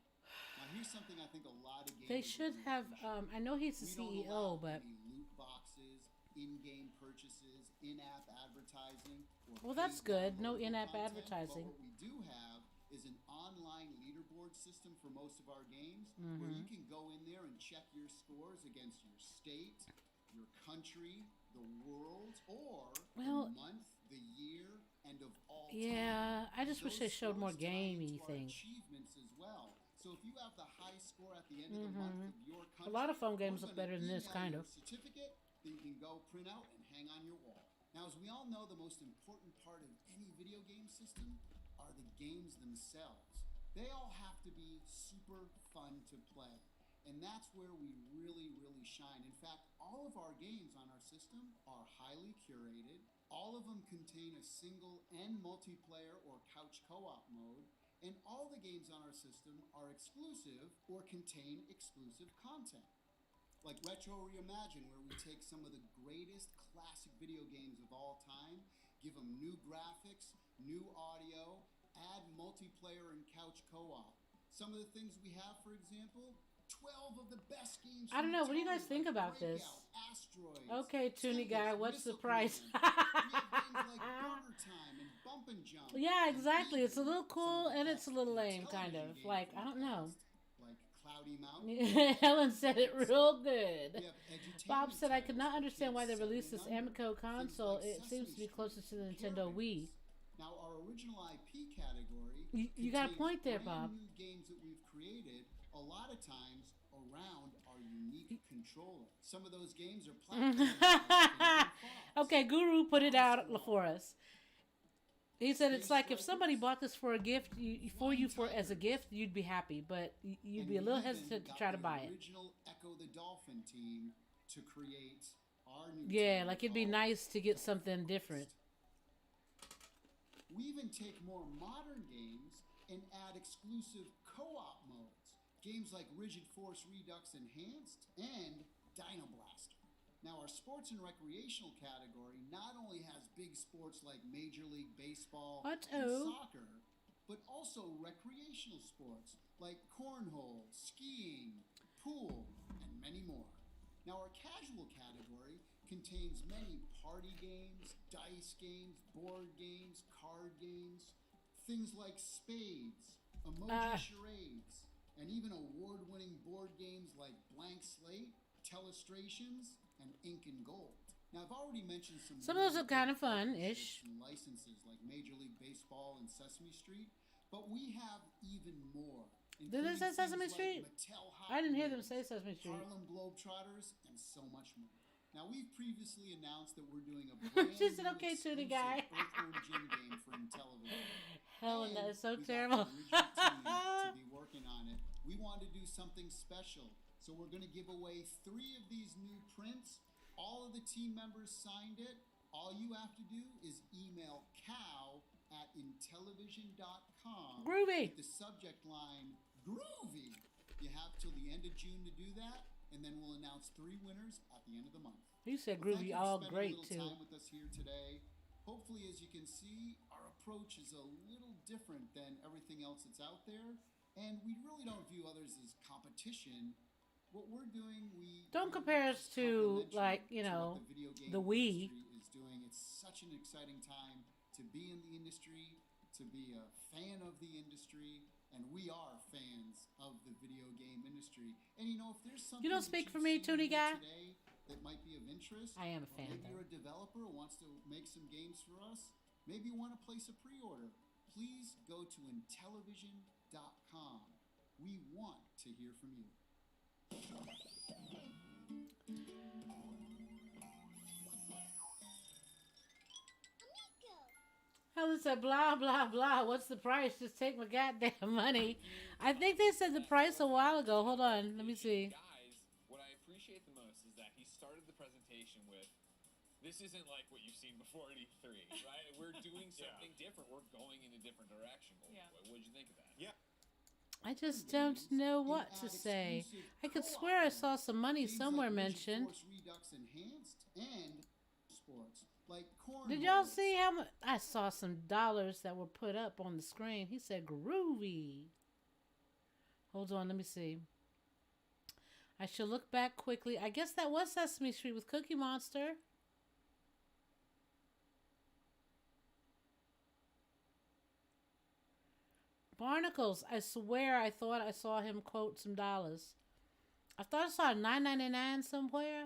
Now, here's something I think a lot of gamers They should will have. appreciate. I know he's the We don't CEO, allow but any loot boxes, in-game purchases, in-app advertising, or well, that's paid good. No downloadable in-app content. advertising. But what we do have is an online leaderboard system for most of our games, where you can go in there and check your scores against your state, your country, the world, or Well, the month, the year, and of all yeah, time. I just wish they Those showed more scores tie into gamey our things. achievements as well. So if you have the high score at the end of the month of your A country, lot of phone games we're look gonna better than this, email kind you of. a certificate that you can go print out and hang on your wall. Now, as we all know, the most important part of any video game system are the games themselves. They all have to be super fun to play. And that's where we really, really shine. In fact, all of our games on our system are highly curated. All of them contain a single and multiplayer or couch co-op mode. And all the games on our system are exclusive or contain exclusive content. Like Retro Reimagine, where we take some of the greatest classic video games of all time, give them new graphics, new audio, add multiplayer and couch co-op. Some of the things we have, for example, 12 of the best games. I don't know. What do you guys think about this? Okay, Toonie guy, what's the price? Yeah, exactly. It's a little cool and it's a little lame, kind of. Like, I don't know. Like Cloudy Mountain. Helen said it real good. Bob said, I could not understand why they released this Amico console. It seems to be closer to the Nintendo Wii. Now, our original IP category. You got a point there, Bob. New games that we've created, a lot of times around our unique controller. Some of those games are platforms. Okay, Guru put it out for us. He said it's like if somebody bought this for a gift, as a gift, you'd be happy, but you'd be a little hesitant to try to buy it. Original Echo the Dolphin team to create our new. Yeah, like it'd be nice to get something different. We even take more modern games and add exclusive co-op modes. Games like Rigid Force Redux Enhanced and Dino Blaster. Now, our sports and recreational category not only has big sports like Major League Baseball and soccer, but also recreational sports like cornhole, skiing, pool, and many more. Now, our casual category contains many party games, dice games, board games, card games, things like spades, emoji charades, and even award-winning board games like Blank Slate, Telestrations, and Ink and Gold. Now, I've already mentioned some of those are kind of fun-ish. Licenses like Major League Baseball and Sesame Street, but we have even more. Did they say Sesame Street? I didn't hear them say Sesame Street. Harlem Globetrotters, and so much more. Now, we've previously announced that we're doing a brand she said, okay, Toonie guy. Earthworm Jim game for Intellivision. Helen, that is so we terrible. Got the original team to be working on it. We wanted to do something special. So we're going to give away 3 of these new prints. All of the team members signed it. All you have to do is email cow@intellivision.com. Groovy. With the subject line, groovy. You have till the end of June to do that. And then we'll announce 3 winners at the end of the month. You said Well, groovy, thank you all for great spending a little too. time with us here today. Hopefully, as you can see, our approach is a little different than everything else that's out there, and we really don't view others as competition. What we're doing, don't compare us to, like, you know, the Wii. Is doing. It's such an exciting time to be in the industry, to be a fan of the industry, and we are fans of the video game industry. And you know, if there's something You don't speak for me, Toonie guy. today that might be of interest, I am a fan, maybe though. you're a developer who wants to make some games for us, maybe you want to place a pre-order, please go to Intellivision.com. We want to hear from you. Helen said, blah, blah, blah. What's the price? Just take my goddamn money. I think they said the price a while ago. Hold on. Let me see. Guys, what I appreciate the most is that he started the presentation with, this isn't like what you've seen before at E3, right? We're doing something different. We're going in a different direction. What did you think of that? Yeah. I just don't know what to say. I could swear I saw some money somewhere mentioned. Redux Enhanced and sports like Did y'all see how much? I saw some dollars that were put up on the screen. He said groovy. Hold on, let me see. I should look back quickly. I guess that was Sesame Street with Cookie Monster. Barnacles. I swear I thought I saw him quote some dollars. I thought I saw $9.99 somewhere.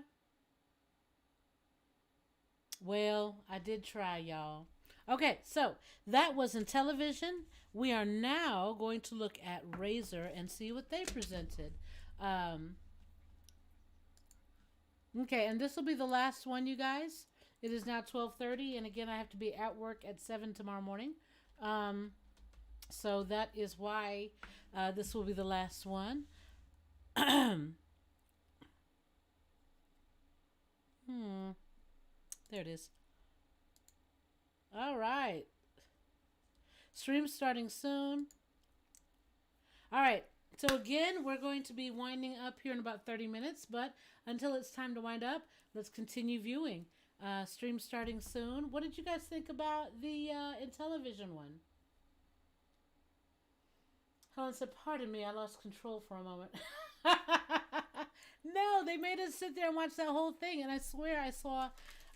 Well, I did try, y'all. Okay, so that was Intellivision. We are now going to look at Razer and see what they presented. Okay, and this will be the last one, you guys. It is now 12:30, and again, I have to be at work at 7 tomorrow morning. So that is why this will be the last one. There it is. All right. Stream starting soon. All right. So again, we're going to be winding up here in about 30 minutes. But until it's time to wind up, let's continue viewing. Stream starting soon. What did you guys think about the Intellivision one? Helen said, pardon me, I lost control for a moment. No, they made us sit there and watch that whole thing. And I swear I saw...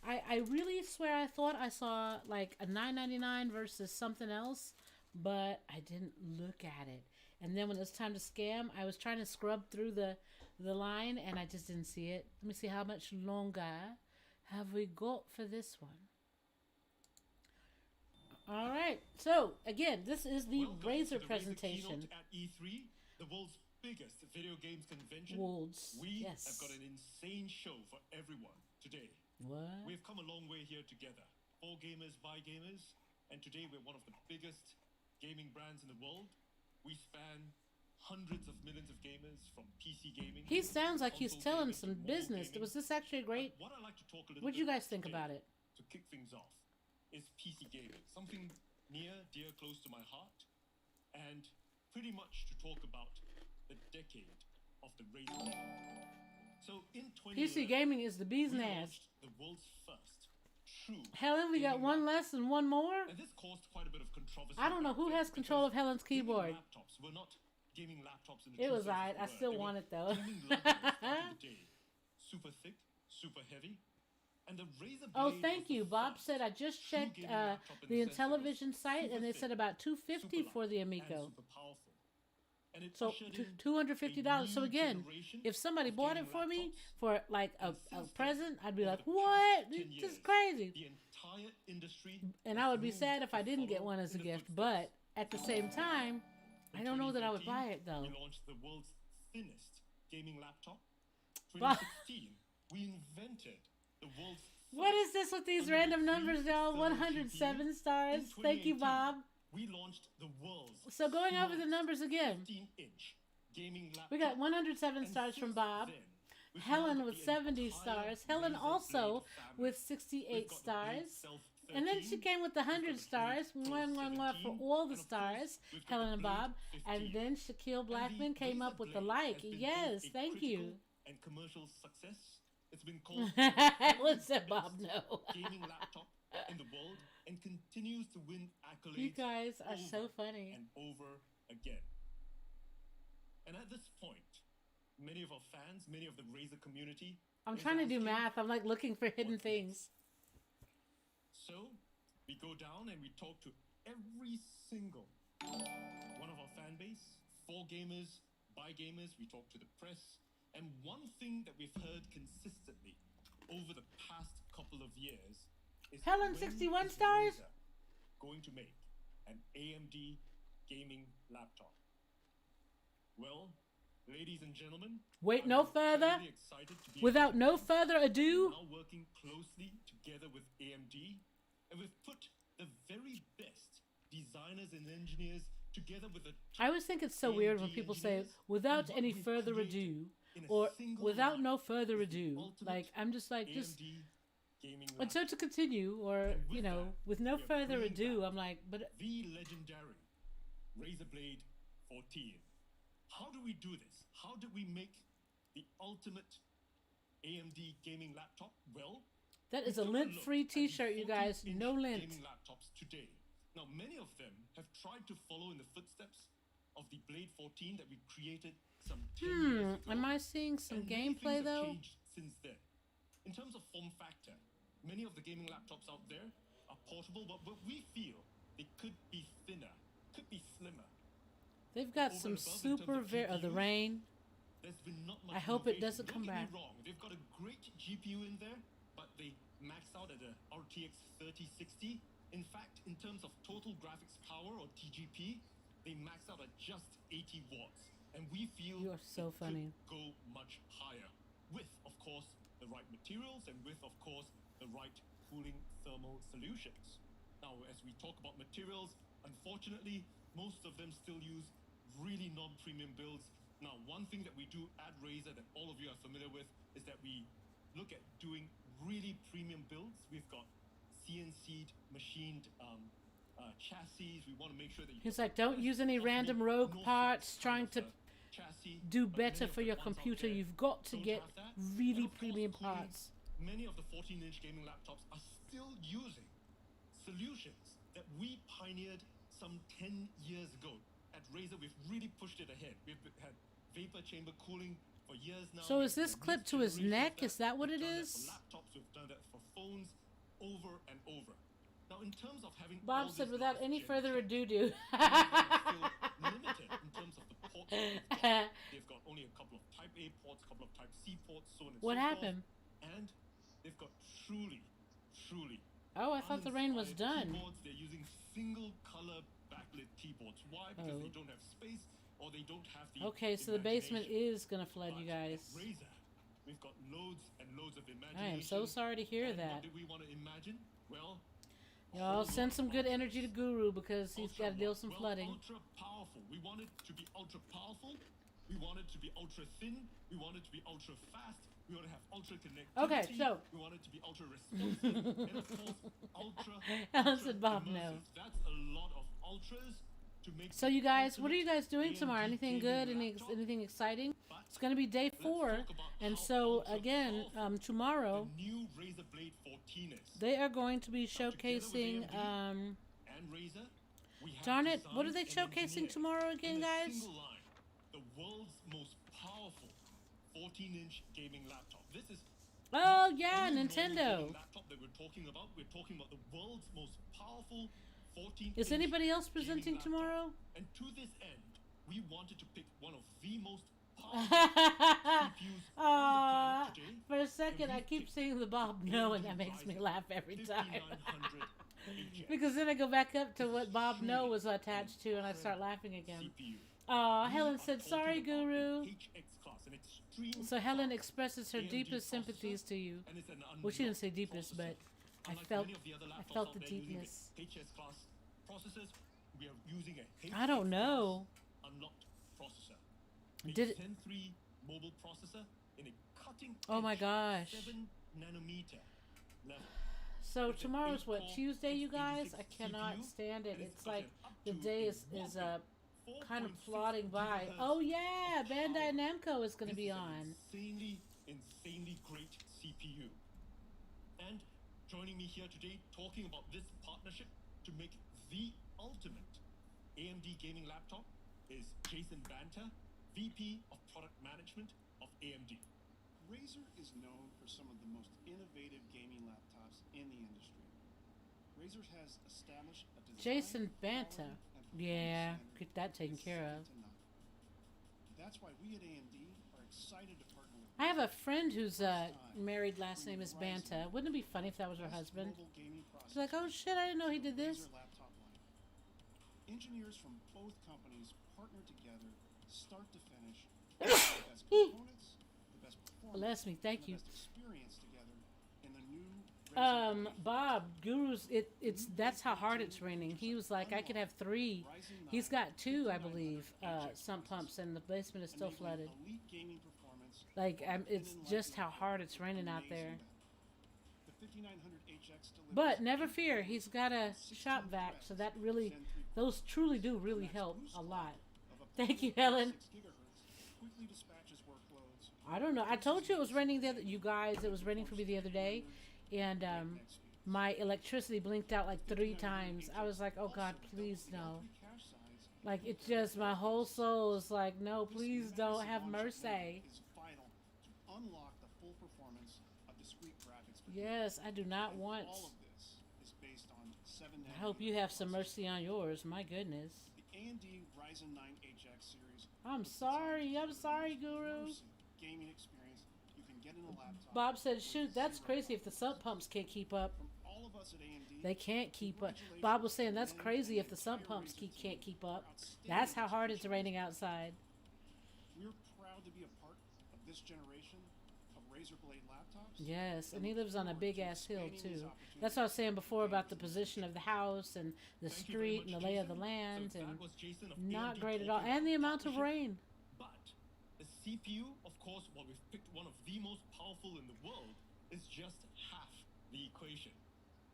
I really swear I thought I saw like a $9.99 versus something else, but I didn't look at it. And then when it was time to scam, I was trying to scrub through the line and I just didn't see it. Let me see how much longer have we got for this one. All right. So again, this is the Razer presentation. At E3, the world's biggest video games convention. We have got an insane show for everyone today. What? We've come a long way here together. For gamers, by gamers. And today we're one of the biggest gaming brands in the world. We span hundreds of millions of gamers from PC gaming. He sounds like he's telling some business. Was this actually a great... What I'd like to talk a little What do you guys think about it? To kick things off is PC gaming. Something near, dear, close to my heart. And pretty much to talk about the decade of the Razer game. So in PC gaming is the bee's nest. The world's first true Helen, we got one less and one more. And this caused quite a bit of controversy. I don't know who has control of Helen's keyboard. Laptops were not gaming laptops in the It was alright. I still want it though. Super thick, super heavy. And the Razer Oh, Blade thank you. Bob said I just checked the Intellivision site and they said about $250 for the Amico. So $250. So again, if somebody bought it for me for like a present, I'd be like, "What? This is crazy." The entire industry, and I would be sad if I didn't get one as a gift. But at the same time, I don't know that I would buy it though. We launched the world's thinnest gaming laptop. 2016, we invented the world's. What is this with these random numbers, y'all? 107 stars. Thank you, Bob. We launched the world's. So going over the numbers again. 15-inch gaming laptop. We got 107 stars from Bob. Helen with 70 stars. Helen also with 68 stars. And then she came with the 100 stars. Mwah, mwah, mwah, for all the stars. Helen and Bob. And then Shaquille Blackman came up with the like. Yes, thank you. And commercial success. It's been called. Let's say Bob no. Gaming laptop in the world. And continues to win accolades. You guys are so funny. And over again. And at this point, many of our fans, many of the Razer community. I'm trying to do math. I'm like looking for hidden things. So we go down and we talk to every for gamers, by gamers, we talk to the press. And one thing that we've heard consistently over the past couple of years is Helen, when 61 is stars? Razer going to make an AMD gaming laptop? Well, ladies and gentlemen, Wait I'm no further. incredibly excited to be Without able to no announce further ado. we're now working closely together with AMD, and we've put the very best designers and engineers together with the I always think it's so weird when people say, without any further ado, or without no further ado. Like, I'm just like, just. And so to continue, or, you know, with no further ado, I'm like, but. The legendary Razer Blade 14. How do we do this? How do we make the ultimate AMD gaming laptop? Well, That is a we took lint-free look at the t-shirt, you guys. 14-inch No lint. gaming laptops today. Now, many of them have tried to follow in the footsteps of the Blade 14 that we created some 10 years ago. Am I seeing some And many gameplay things have though? changed since then. In terms of form factor, many of the gaming laptops out there are portable, but we feel they could be thinner, could be slimmer. They've got Over some and above in super terms of the GPUs, rain. There's been not much I hope it innovation. doesn't Don't come get back. me wrong, they've got a great GPU in there, but they max out at a RTX 3060. In fact, in terms of total graphics power, or TGP, they max out at just 80 watts. And we feel You are so it funny. could go much higher, with, of course, the right materials and with, of course, the right cooling thermal solutions. Now, as we talk about materials, unfortunately, most of them still use really non-premium builds. Now, one thing that we do at Razer that all of you are familiar with is that we look at doing really premium builds. We've got CNC'd, machined chassis. We want to make sure that He's like, don't use any random rogue parts trying to do better for your computer. You've got to get really premium parts. Many of the 14-inch gaming laptops are still using solutions that we pioneered some 10 years ago. At Razer, we've really pushed it ahead. We've had vapor chamber cooling for years now. So is this clip to his neck? Is that what it is? Laptops, we've done that for phones over and over. Now, in terms of having Bob said, without any further ado, limited in terms of the ports that they've got. They've got only a couple of Type A ports, a couple of Type C ports, so on and What so happened? forth. And they've got truly Oh, I thought the rain was done. keyboards. They're using single color backlit keyboards. Why? Because they don't have space, or they don't have the Okay, so the basement is gonna flood, you guys. At Razer, we've got loads and loads of imagination. I am so sorry to hear And that. What do we want to imagine? Well, Y'all send some good energy to Guru because he's got to deal with some flooding. ultra powerful. We want it to be ultra powerful. We want it to be ultra thin. We want it to be ultra fast. We want to have ultra connectivity. Okay, so we want it to be ultra responsive. And of course, ultra. Alan said Bob no. immersive. That's a lot of ultras to make. So you guys, what are you guys doing tomorrow? Anything good? Anything exciting? It's going to be day 4, and so again, tomorrow The new Razer Blade 14 is. they are going to be showcasing. And Razer, we have Darn it! What are they designed and showcasing engineered tomorrow again, in a guys? single line, the world's most powerful 14-inch gaming laptop. This is Oh yeah, any normal Nintendo. gaming laptop that we're talking about. We're talking about the world's most powerful 14-inch. Is anybody else gaming presenting laptop. tomorrow? And to this end, we wanted to pick one of the most powerful CPUs on the planet today. For a second, I keep seeing the Bob no, and that makes me laugh every time. 5900 HX. Because then I go back up to what Bob no was attached to, and I start laughing again. CPU. Helen said, "Sorry, Guru." HX class, an extreme So Helen expresses her deepest sympathies to you. and it's an Well, she didn't say unlocked deepest, processor. but I Unlike felt many of the other laptops the out there using deepness. HS class processors, we are using a I don't know. unlocked processor. Did it- a Zen 3 mobile processor in a cutting Oh my gosh. 7 nanometer level. So It's an tomorrow's what, 8-core Tuesday, you guys? I x86 cannot CPU, stand it. and It's got like an up the to day a is whopping kind of 4.6 plodding by. gigahertz Oh yeah, of Bandai power. Namco is going to This be is an on. insanely great CPU. And joining me here today talking about this partnership to make the ultimate AMD gaming laptop is Jason Banter, VP of Product Management of AMD. Razer is known for some of the most innovative gaming laptops in the industry. Razer has established a design, Jason Banta. quality, and performance Yeah, standard get that taken that is care second of. to none. That's why we at AMD are excited to partner with I have a friend who's married. Last name is Banta. Wouldn't it be funny if that was her husband? She's like, oh shit, I didn't know he did this. Razer laptop line. Engineers from both companies partner together, start to finish, the best components, the best performance, Bless me, thank and you. the best experience together in the new Razer Bob, Guru's, that's how hard it's raining. He was like, I could have 3. He's got 2, I believe, sump pumps, and the basement is still flooded. elite gaming performance. Like, it's just how hard it's raining out there. The 5900HX delivers But never fear, he's got a shop vac, so that really, those truly do really help a lot. Thank you, Helen. 6 gigahertz, quickly dispatches workloads. I don't know. I told you it was raining the other, you guys, it was raining for me the other day, and my electricity blinked out like 3 times. I was like, oh God, please no. Like, it's just, my whole soul is like, no, please don't have mercy. Is vital to unlock the full performance of discrete graphics. Yes, I do not want. All of this is based on 7 I hope you have some mercy on yours. My goodness. The AMD Ryzen 9 HX series. I'm sorry, Guru. Gaming experience you can get in a laptop. Bob said, shoot, that's crazy if the sump pumps can't keep up. All of us at AMD. They can't keep up. Bob was saying that's crazy if the sump pumps can't keep up. That's how hard it's raining outside. We're proud to be a part of this generation of Razer Blade laptops. Yes, and he lives on a big ass hill too. That's what I was saying before about the position of the house and the street and the lay of the land, and not great at all. And the amount of rain. But the CPU, of course, while we've picked one of the most powerful in the world, is just half the equation.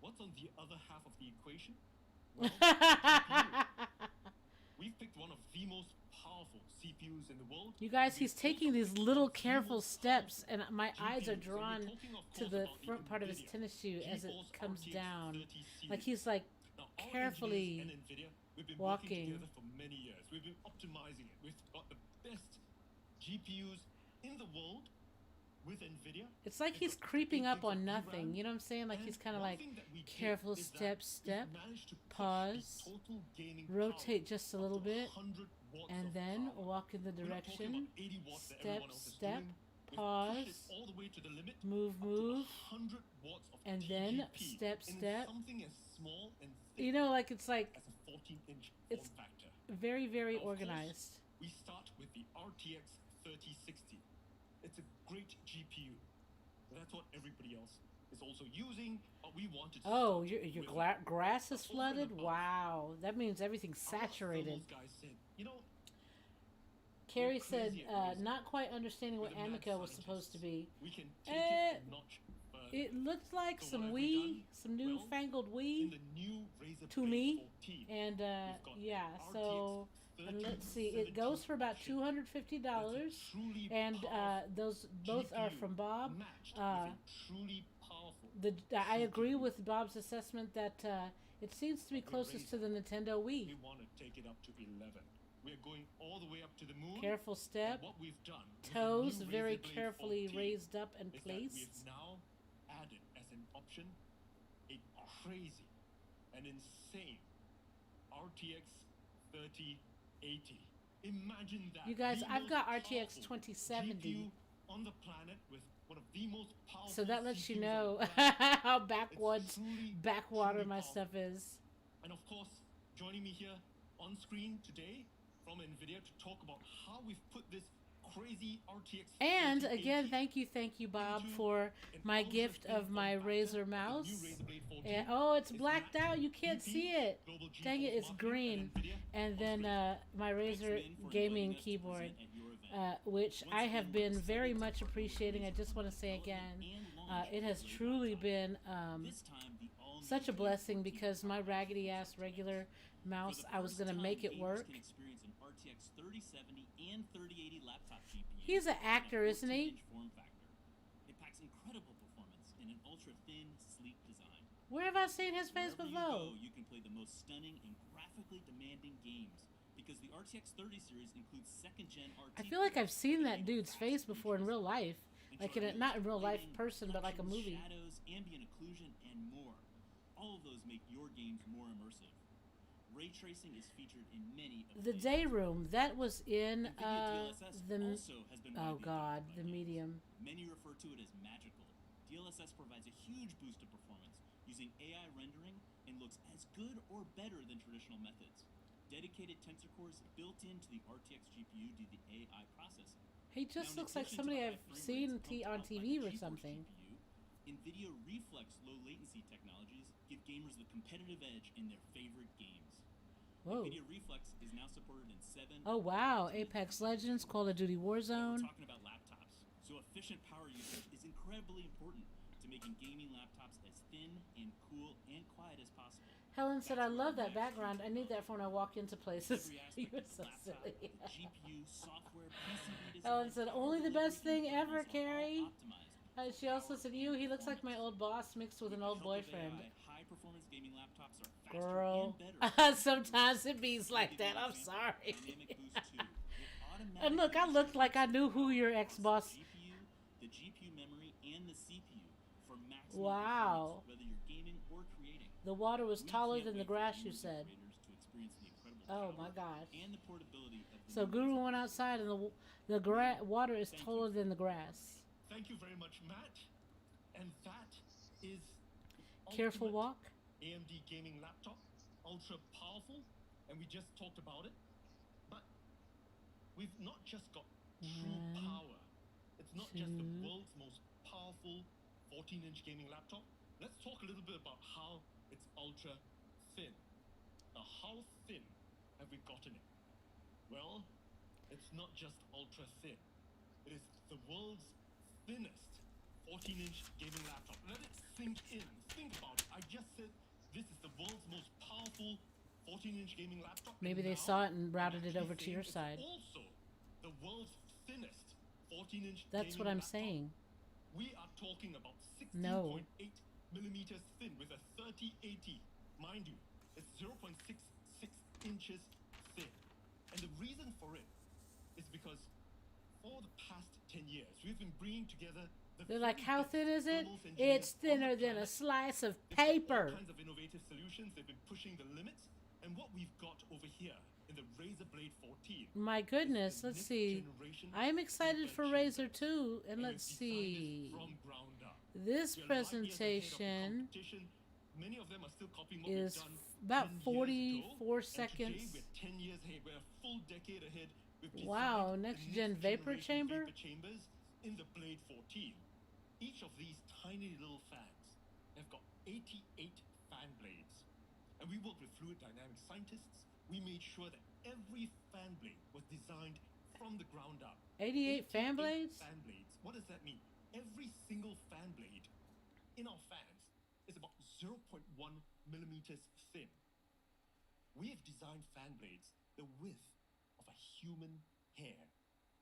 What's on the other half of the equation? Well, we've picked one of the most powerful CPUs in the world. You guys, he's taking these little careful steps, and my eyes are drawn to the front part of his tennis shoe as it comes down. Like he's like carefully walking. Together for many years. We've been optimizing it. We've got the best GPUs in the world with NVIDIA. It's like he's creeping up on nothing. You know what I'm saying? Like he's kind of like careful step, pause, rotate just a little bit, and then walk in the direction, step, pause, move, and then step. You know, like it's like it's very, very organized. We start with the RTX 3060. It's a great GPU. That's what everybody else is also using, but we wanted to Oh, your grass is flooded? Wow. That means everything's saturated. Guys said, you know, Carrie said, not quite understanding what Amica was supposed to be. we can take it a notch further. It looked like So some what have we done? some newfangled In Wii the new Razer to Blade me. 14, And got yeah, RTX so and let's see, it goes for about $250, truly and powerful those both are GPU from Bob. matched with a truly powerful I agree with Bob's assessment that it seems to be closest to the Nintendo Wii. We want to take it up to 11. We're going all the way up to the moon. Careful step, And what we've done with the toes new very Razer Blade carefully 14 raised up and is that placed. we've now added as an option a crazy, an insane RTX 3080. Imagine that. You guys, the I've got most RTX powerful 2070. GPU on the planet with one of the most powerful So that lets you CPUs know on the planet. how It's truly, backwater truly my powerful. stuff is. And of course, joining me here on screen today from NVIDIA to talk about how we've put this crazy RTX And 3080 again, thank you, Bob, for my gift of my Razer mouse. And, oh, it's blacked out. You can't see it. Dang it, it's green. And then my Razer gaming keyboard, which I have been very much appreciating. I just want to say again, it has truly been such a blessing because my raggedy ass regular mouse, I was going to make it work. He's an actor, isn't he? It packs incredible performance in an ultra-thin, sleek design. Where have I seen his face Wherever before? you go, you can play the most stunning and graphically demanding games because the RTX 30 series includes second-gen RT. I feel like I've seen that dude's face before in real life. Like in a, not in real life person, but like a movie. Shadows, ambient occlusion, and more. All of those make your games more immersive. Ray tracing is featured in many of The day room that was in NVIDIA DLSS the also has been widely adopted by the medium. Many refer to it as magical. DLSS provides a huge boost of performance using AI rendering and looks as good or better than traditional methods. Dedicated tensor cores built into the RTX GPU do the AI processing. He just looks like somebody I've seen on TV or something. NVIDIA Reflex low latency technologies give gamers the competitive edge in their favorite games. Whoa. NVIDIA Reflex is now supported in 7. Oh wow! Apex Legends, Call of Duty Warzone. We're talking about laptops, so efficient power usage is incredibly important to making gaming laptops as thin and cool and quiet as possible. Helen said, "I love that background. I need that for when I walk into places." He was so silly. GPU, software, PCB design, Helen said, "Only the best thing ever, Carrie." She also said, "You, he looks like my old boss mixed with an old boyfriend." High-performance gaming laptops are faster Girl, and better. sometimes it bees like that. I'm sorry. And look, I looked like I knew who your ex-boss. The GPU memory and the CPU for maximum Wow. performance, whether you're gaming or creating. The water was taller than the grass, you said. Oh my gosh. And the portability of the So Guru went outside, and the water is taller than the grass. Thank you very much, Matt. And that is Careful walk. AMD gaming laptop, ultra powerful, and we just talked about it. But we've not just got true power. It's not just the world's most powerful 14-inch gaming laptop. Let's talk a little bit about how it's ultra thin. Now, how thin have we gotten it? Well, it's not just ultra thin. It is the world's thinnest 14-inch gaming laptop. Let it sink in. Think about it. I just said this is the world's most powerful 14-inch gaming laptop. Maybe they saw it and routed it over to your side. Also, the world's thinnest 14-inch. That's what I'm saying. We are talking about 16.8 millimeters thin with a 3080. Mind you, it's 0.66 inches thin. And the reason for it is because for the past 10 years, we've been bringing together the They're like, how thin is it? It's thinner than a slice of paper. All kinds of innovative solutions. They've been pushing the limits. And what we've got over here in the Razer Blade 14. My goodness, let's see. I am excited for Razer too. And let's see. This presentation is about 44 seconds. We're 10 years ahead. We're a full decade ahead. Wow, next gen vapor chamber? Chambers in the Blade 14. Each of these tiny little fans have got 88 fan blades. And we worked with fluid dynamic scientists. We made sure that every fan blade was designed from the ground up. 88 fan blades? Fan blades. What does that mean? Every single fan blade in our fans is about 0.1 millimeters thin. We have designed fan blades the width of a human hair.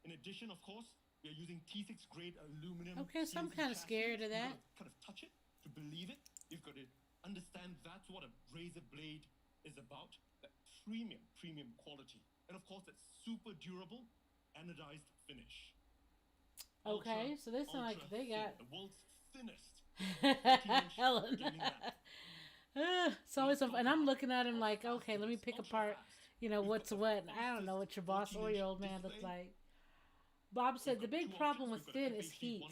In addition, of course, we are using T6 grade aluminum. Okay, so I'm kind of scared of that. Kind of touch it to believe it. You've got to understand that's what a Razer blade is about. That premium quality. And of course, that super durable anodized finish. Okay, so they sound like they got the world's thinnest. Helen. So it's and I'm looking at him like, okay, let me pick apart, you know, what's what. I don't know what your boss or your old man look like. Bob said the big problem with thin is heat.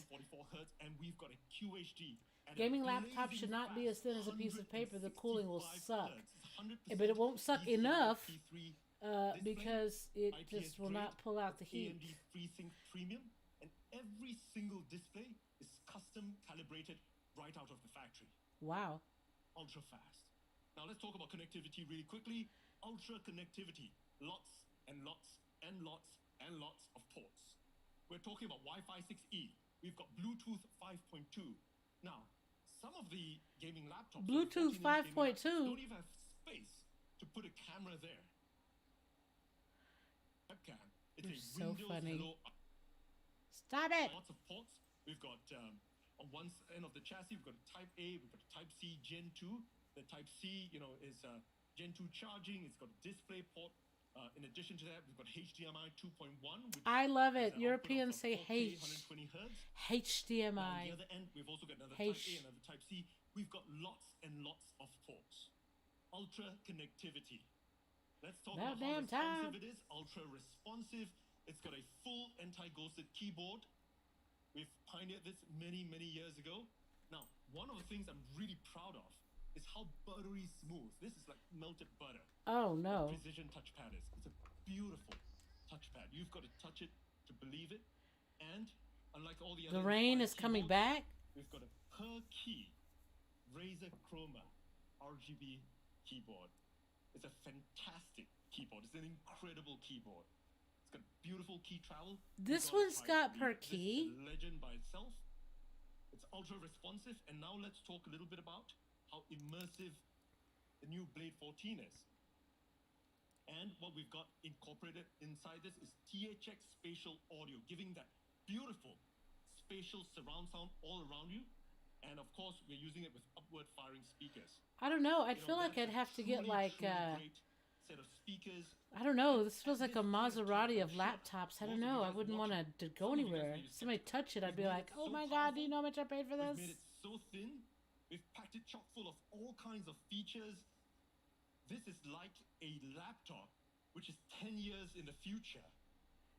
Gaming laptops should not be as thin as a piece of paper. The cooling will suck, but it won't suck enough because it just will not pull out the heat. FreeSync Premium, and every single display is custom calibrated right out of the factory. Wow. Ultra fast. Now let's talk about connectivity really quickly. Ultra connectivity. Lots and lots and lots and lots of ports. We're talking about Wi-Fi 6E. We've got Bluetooth 5.2. Now, some of the gaming laptops Bluetooth 5.2 don't even have space to put a camera there. Webcam. You're It's so Windows funny. Hello. Stop it. Lots of ports. We've got on one end of the chassis, we've got a Type A, we've got a Type C Gen 2. The Type C, is Gen 2 charging. It's got a display port. In addition to that, we've got HDMI 2.1. I love it. Europeans say 120 hertz. HDMI. On the other end, we've also got another Type A, another Type C. We've got lots and lots of ports. Ultra connectivity. Let's talk About about how damn time. responsive it is. Ultra responsive. It's got a full anti-ghosted keyboard. We've pioneered this many, many years ago. Now, one of the things I'm really proud of is how buttery smooth. This is like melted butter. Oh The no. precision touchpad is. It's a beautiful touchpad. You've got to touch it to believe it. And unlike all the other The rain is inspired coming keyboards, back. we've got a per key Razer Chroma RGB keyboard. It's a fantastic keyboard. It's an incredible keyboard. It's got beautiful key travel. This You've one's gotta try it. got per This is key. a legend by itself. It's ultra responsive. And now let's talk a little bit about how immersive the new Blade 14 is. And what we've got incorporated inside this is THX spatial audio, giving that beautiful spatial surround sound all around you. And of course, we're using it with upward firing speakers. I don't know. I'd You know, feel like that's I'd a have to get truly, like truly great set of speakers. I don't know. This feels like a This point of Maserati time, of I'm sure laptops. I most don't of you know. I guys wouldn't want watching, to go some of you guys anywhere. may be Somebody skeptical. touch it, I'd We've be made like, it oh so my god, do you powerful. know how much I paid for We've this? made it so thin. We've packed it chock full of all kinds of features. This is like a laptop which is 10 years in the future.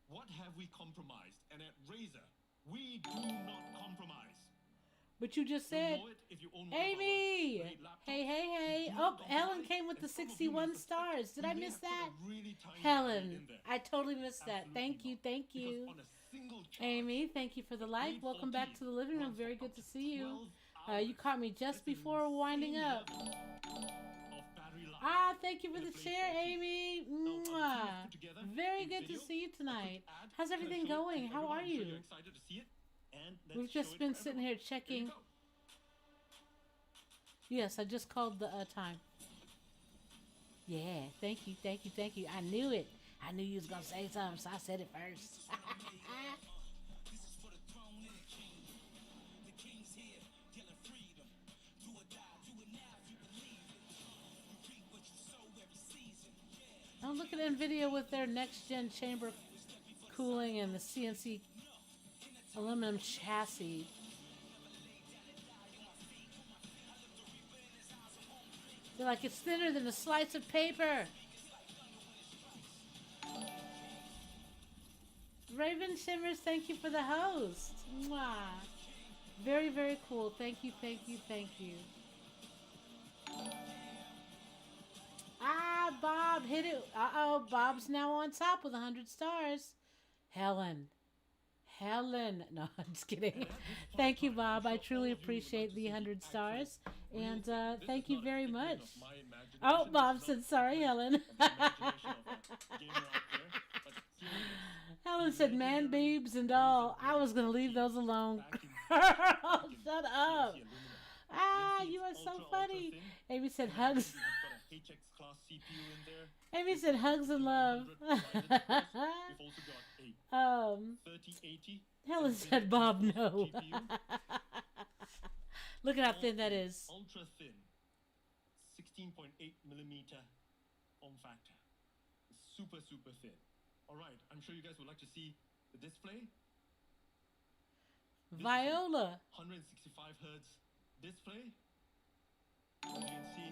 What have we compromised? And at Razer, we do not compromise. But you just You'll said, know it if you own one of our Amy! great laptops. Hey, hey, We hey. do Oh, not Helen compromise, came with the and some of you 61 may suspect stars. Did we I may miss have put that? a really tiny Helen, battery in there. I totally missed that. Absolutely Thank you, not. thank Because you. on a single charge, Amy, thank you for the like. Blade Welcome back 14 to the living room. runs Very for good up to to see you. 12 You caught me just That's an before winding insane up. level of battery life Ah, thank you for in the a Blade share, 14. Amy. Now, our team has Mwah. put together Very a good to video. see you A quick tonight. ad. How's Can I everything show it to going? How everyone? are I'm sure you? you're excited to see it. And let's We've show just it been for sitting everyone. here checking. Here we go. Yes, I just called the time. Yeah, thank you, thank you, thank you. I knew it. I knew you was gonna say something, so I said it first. I'm looking at NVIDIA with their next-gen chamber cooling and the CNC aluminum chassis. They're like, it's thinner than a slice of paper. Raven Shimmers, thank you for the host. Mwah. Very, very cool. Thank you, thank you, thank you. Ah, Bob, hit it. Uh-oh, Bob's now on top with 100 stars. Helen. No, I'm just kidding. Thank you, Bob. I truly appreciate the 100 stars. And thank you very much. Oh, Bob said, sorry, Helen. Helen said, man, boobs and all. I was going to leave those alone. Girl, shut up. Ah, you are so funny. Amy said, hugs. Amy said, hugs and love. Helen said, Bob, no. Look at how thin that is. Ultra thin, 16.8 millimeter form factor. Super, super thin. All right, I'm sure you guys would like to see the display. This Viola. 165 hertz display. As you can see,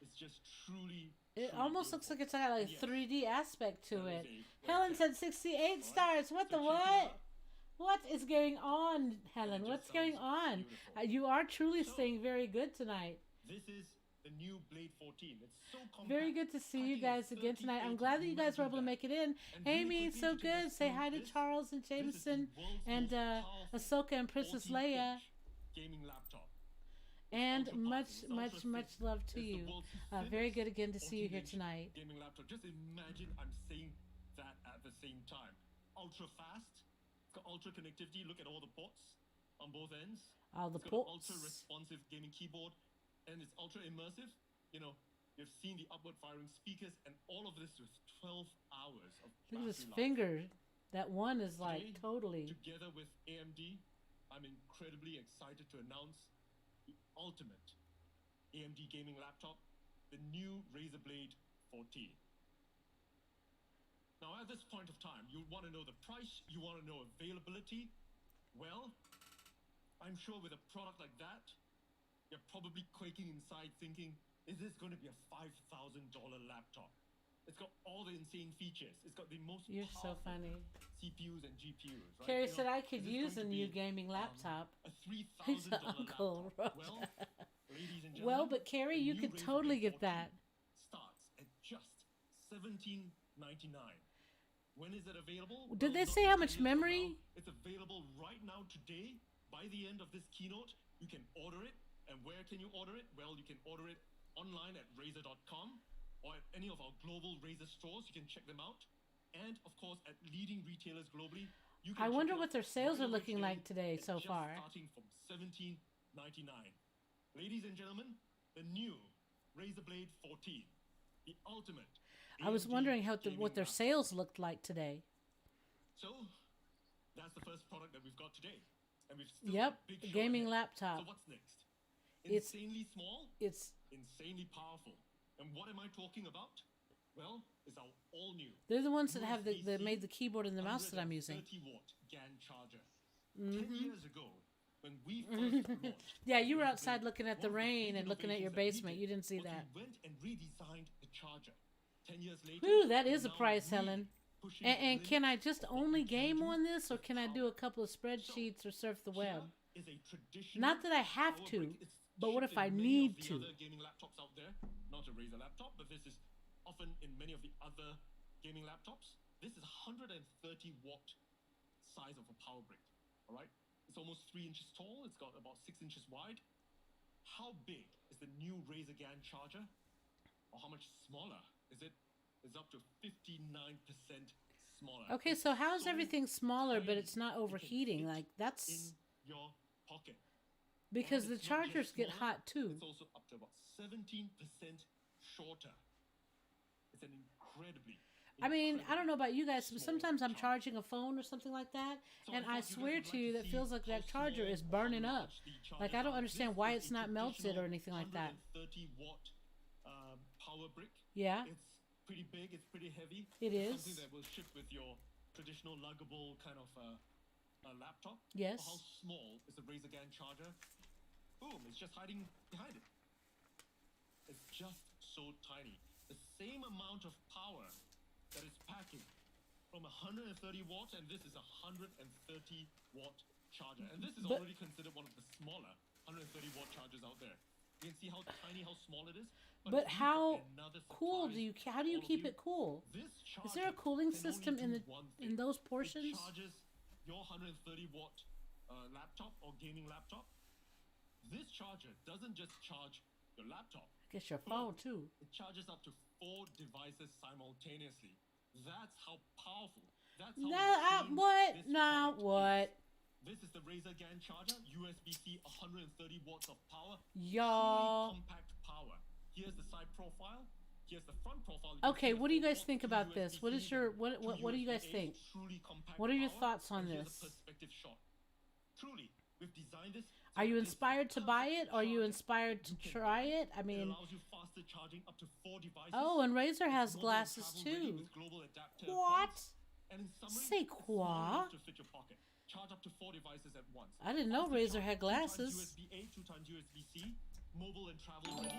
it's just truly. It truly almost looks like it's got like a Yes. 3D aspect to That it. is a Helen webcam. said 68 stars. What the So check it what? out. What is going on, Helen? just What's going sounds on? beautiful. You are truly So- staying very good tonight. This is the new Blade 14. It's so compact. Very good to see you packing a guys again tonight. I'm 38 glad that you guys were able to make it in. And really Amy, quickly so to take us good. Say through hi to this, Charles and this is the Jameson world's and most powerful Ahsoka and Princess 14-inch Leia. gaming laptop. And ultra much, powerful. It's much, ultra much thin. love to It's the you. world's Very thinnest good again to see you here 14-inch tonight. Gaming laptop. Just imagine I'm saying that at the same time. Ultra fast. It's got ultra connectivity. Look at all the ports on both ends. All the It's got an ports. ultra responsive gaming keyboard, and it's ultra immersive. You know, you've seen the upward firing speakers, and all of this with 12 hours of Look at his battery life. finger. That one is like Today, totally. Together with AMD, I'm incredibly excited to announce the ultimate AMD gaming laptop, the new Razer Blade 14. Now, at this point of time, you want to know the price, you want to know availability. Well, I'm sure with a product like that, you're probably quaking inside thinking, is this going to be a $5,000 laptop? It's got all the insane features. It's got the most You're so powerful funny. CPUs and GPUs, right? Carrie You said know, I could is this use a going to new be, gaming laptop. a He's $3,000 Uncle laptop? Roger. Well, ladies and gentlemen, Well, but Carrie, the you new could Razer totally Blade get 14 that. starts at just $17.99. When is it available? Did they Not say just how 10 much years from memory? now. It's available right now today. By the end of this keynote, you can order it. And where can you order it? Well, you can order it online at Razer.com or at any of our global Razer stores. You can check them out. And, of course, at leading retailers globally. You can I check wonder it what out their sales right are away looking like today at so just far. starting from $17.99. Ladies and gentlemen, the new Razer Blade 14, the ultimate. I was AMD wondering gaming what their laptop. sales looked like today. So, that's the first product that we've got today. And we've still Yep, got a big a show gaming ahead. laptop. So what's next? It's- Insanely small, It's insanely powerful. And what am I talking about? Well, it's our all new. they're the ones that have that USB-C made the keyboard and the mouse that I'm using. 130-watt GAN charger. Mhm. 10 years ago, when we first launched, Yeah, you were Razer outside Blade, looking at the one of rain big and looking at your innovations that we basement. did You didn't see was that. We went and redesigned the charger. 10 years later, Ooh, that we're is a now price, really Helen. pushing And the can I limits just of what only we can game do on this, or with can I power. do a couple of spreadsheets or surf the Here web? is a traditional Not that I have power to, brick. It's but what shipped if I in many need of the to? other gaming laptops out there. Not a Razer laptop, but this is often in many of the other gaming laptops. This is 130-watt size of a power brick. All right, it's almost 3 inches tall. It's got about 6 inches wide. How big is the new Razer GAN charger? Or how much smaller is it? It's up to 59% smaller. Okay, It's so how's so everything smaller, but tiny, it's not it can overheating? fit Like, that's in your pocket. because And the it's not just chargers get smaller, hot too. It's also up to about 17% shorter. It's an incredibly. I mean, I don't know about you guys, but small sometimes I'm charger. charging a phone or something like that, So and I I thought you swear guys would to like you to that see feels like how that charger small is or burning how up. large the Like, chargers I don't are. understand This why is it's a not melted or traditional anything like that. 130-watt power brick. Yeah. It's pretty big. It's pretty heavy. It It's is. something that will ship with your traditional luggable kind of laptop. Yes. How small is the Razer GAN charger? Boom! It's just hiding behind it. It's just so tiny. The same amount of power that it's packing from 130 watts, and this is a 130-watt charger. And this is But- already considered one of the smaller 130-watt chargers out there. You can see how tiny, how small it is. But we've got how another cool surprise how do you for all of keep you. it cool? This Is there a charger cooling can only system in do the one in thing. those It portions? charges your 130-watt laptop or gaming laptop. This charger doesn't just charge your laptop. I guess your phone too. It charges up to 4 devices simultaneously. That's how powerful. That's how insane What? this No, product what? This is the Razer GAN charger, USB-C, 130 watts of power. Y'all. Truly compact power. Here's the side profile. Here's the front profile. You can Okay, see what do you the guys 4 think to about this? What is USB-C, your to what do you guys USB-A, think? truly compact What are your power. thoughts on And here's this? a perspective shot. Truly, we've designed this. Are you so it's inspired to buy it? Are you charger. inspired to try it? I It mean, allows you faster charging up to 4 devices. oh, and Razer has It's mobile and glasses travel-ready too. with global adapter What? ports. And in summary, Say it's small quoi? enough to fit your pocket. Charge up to 4 devices at once. I didn't know Faster Razer charge, had 2 times glasses. USB-A, 2 times USB-C, mobile and travel ready,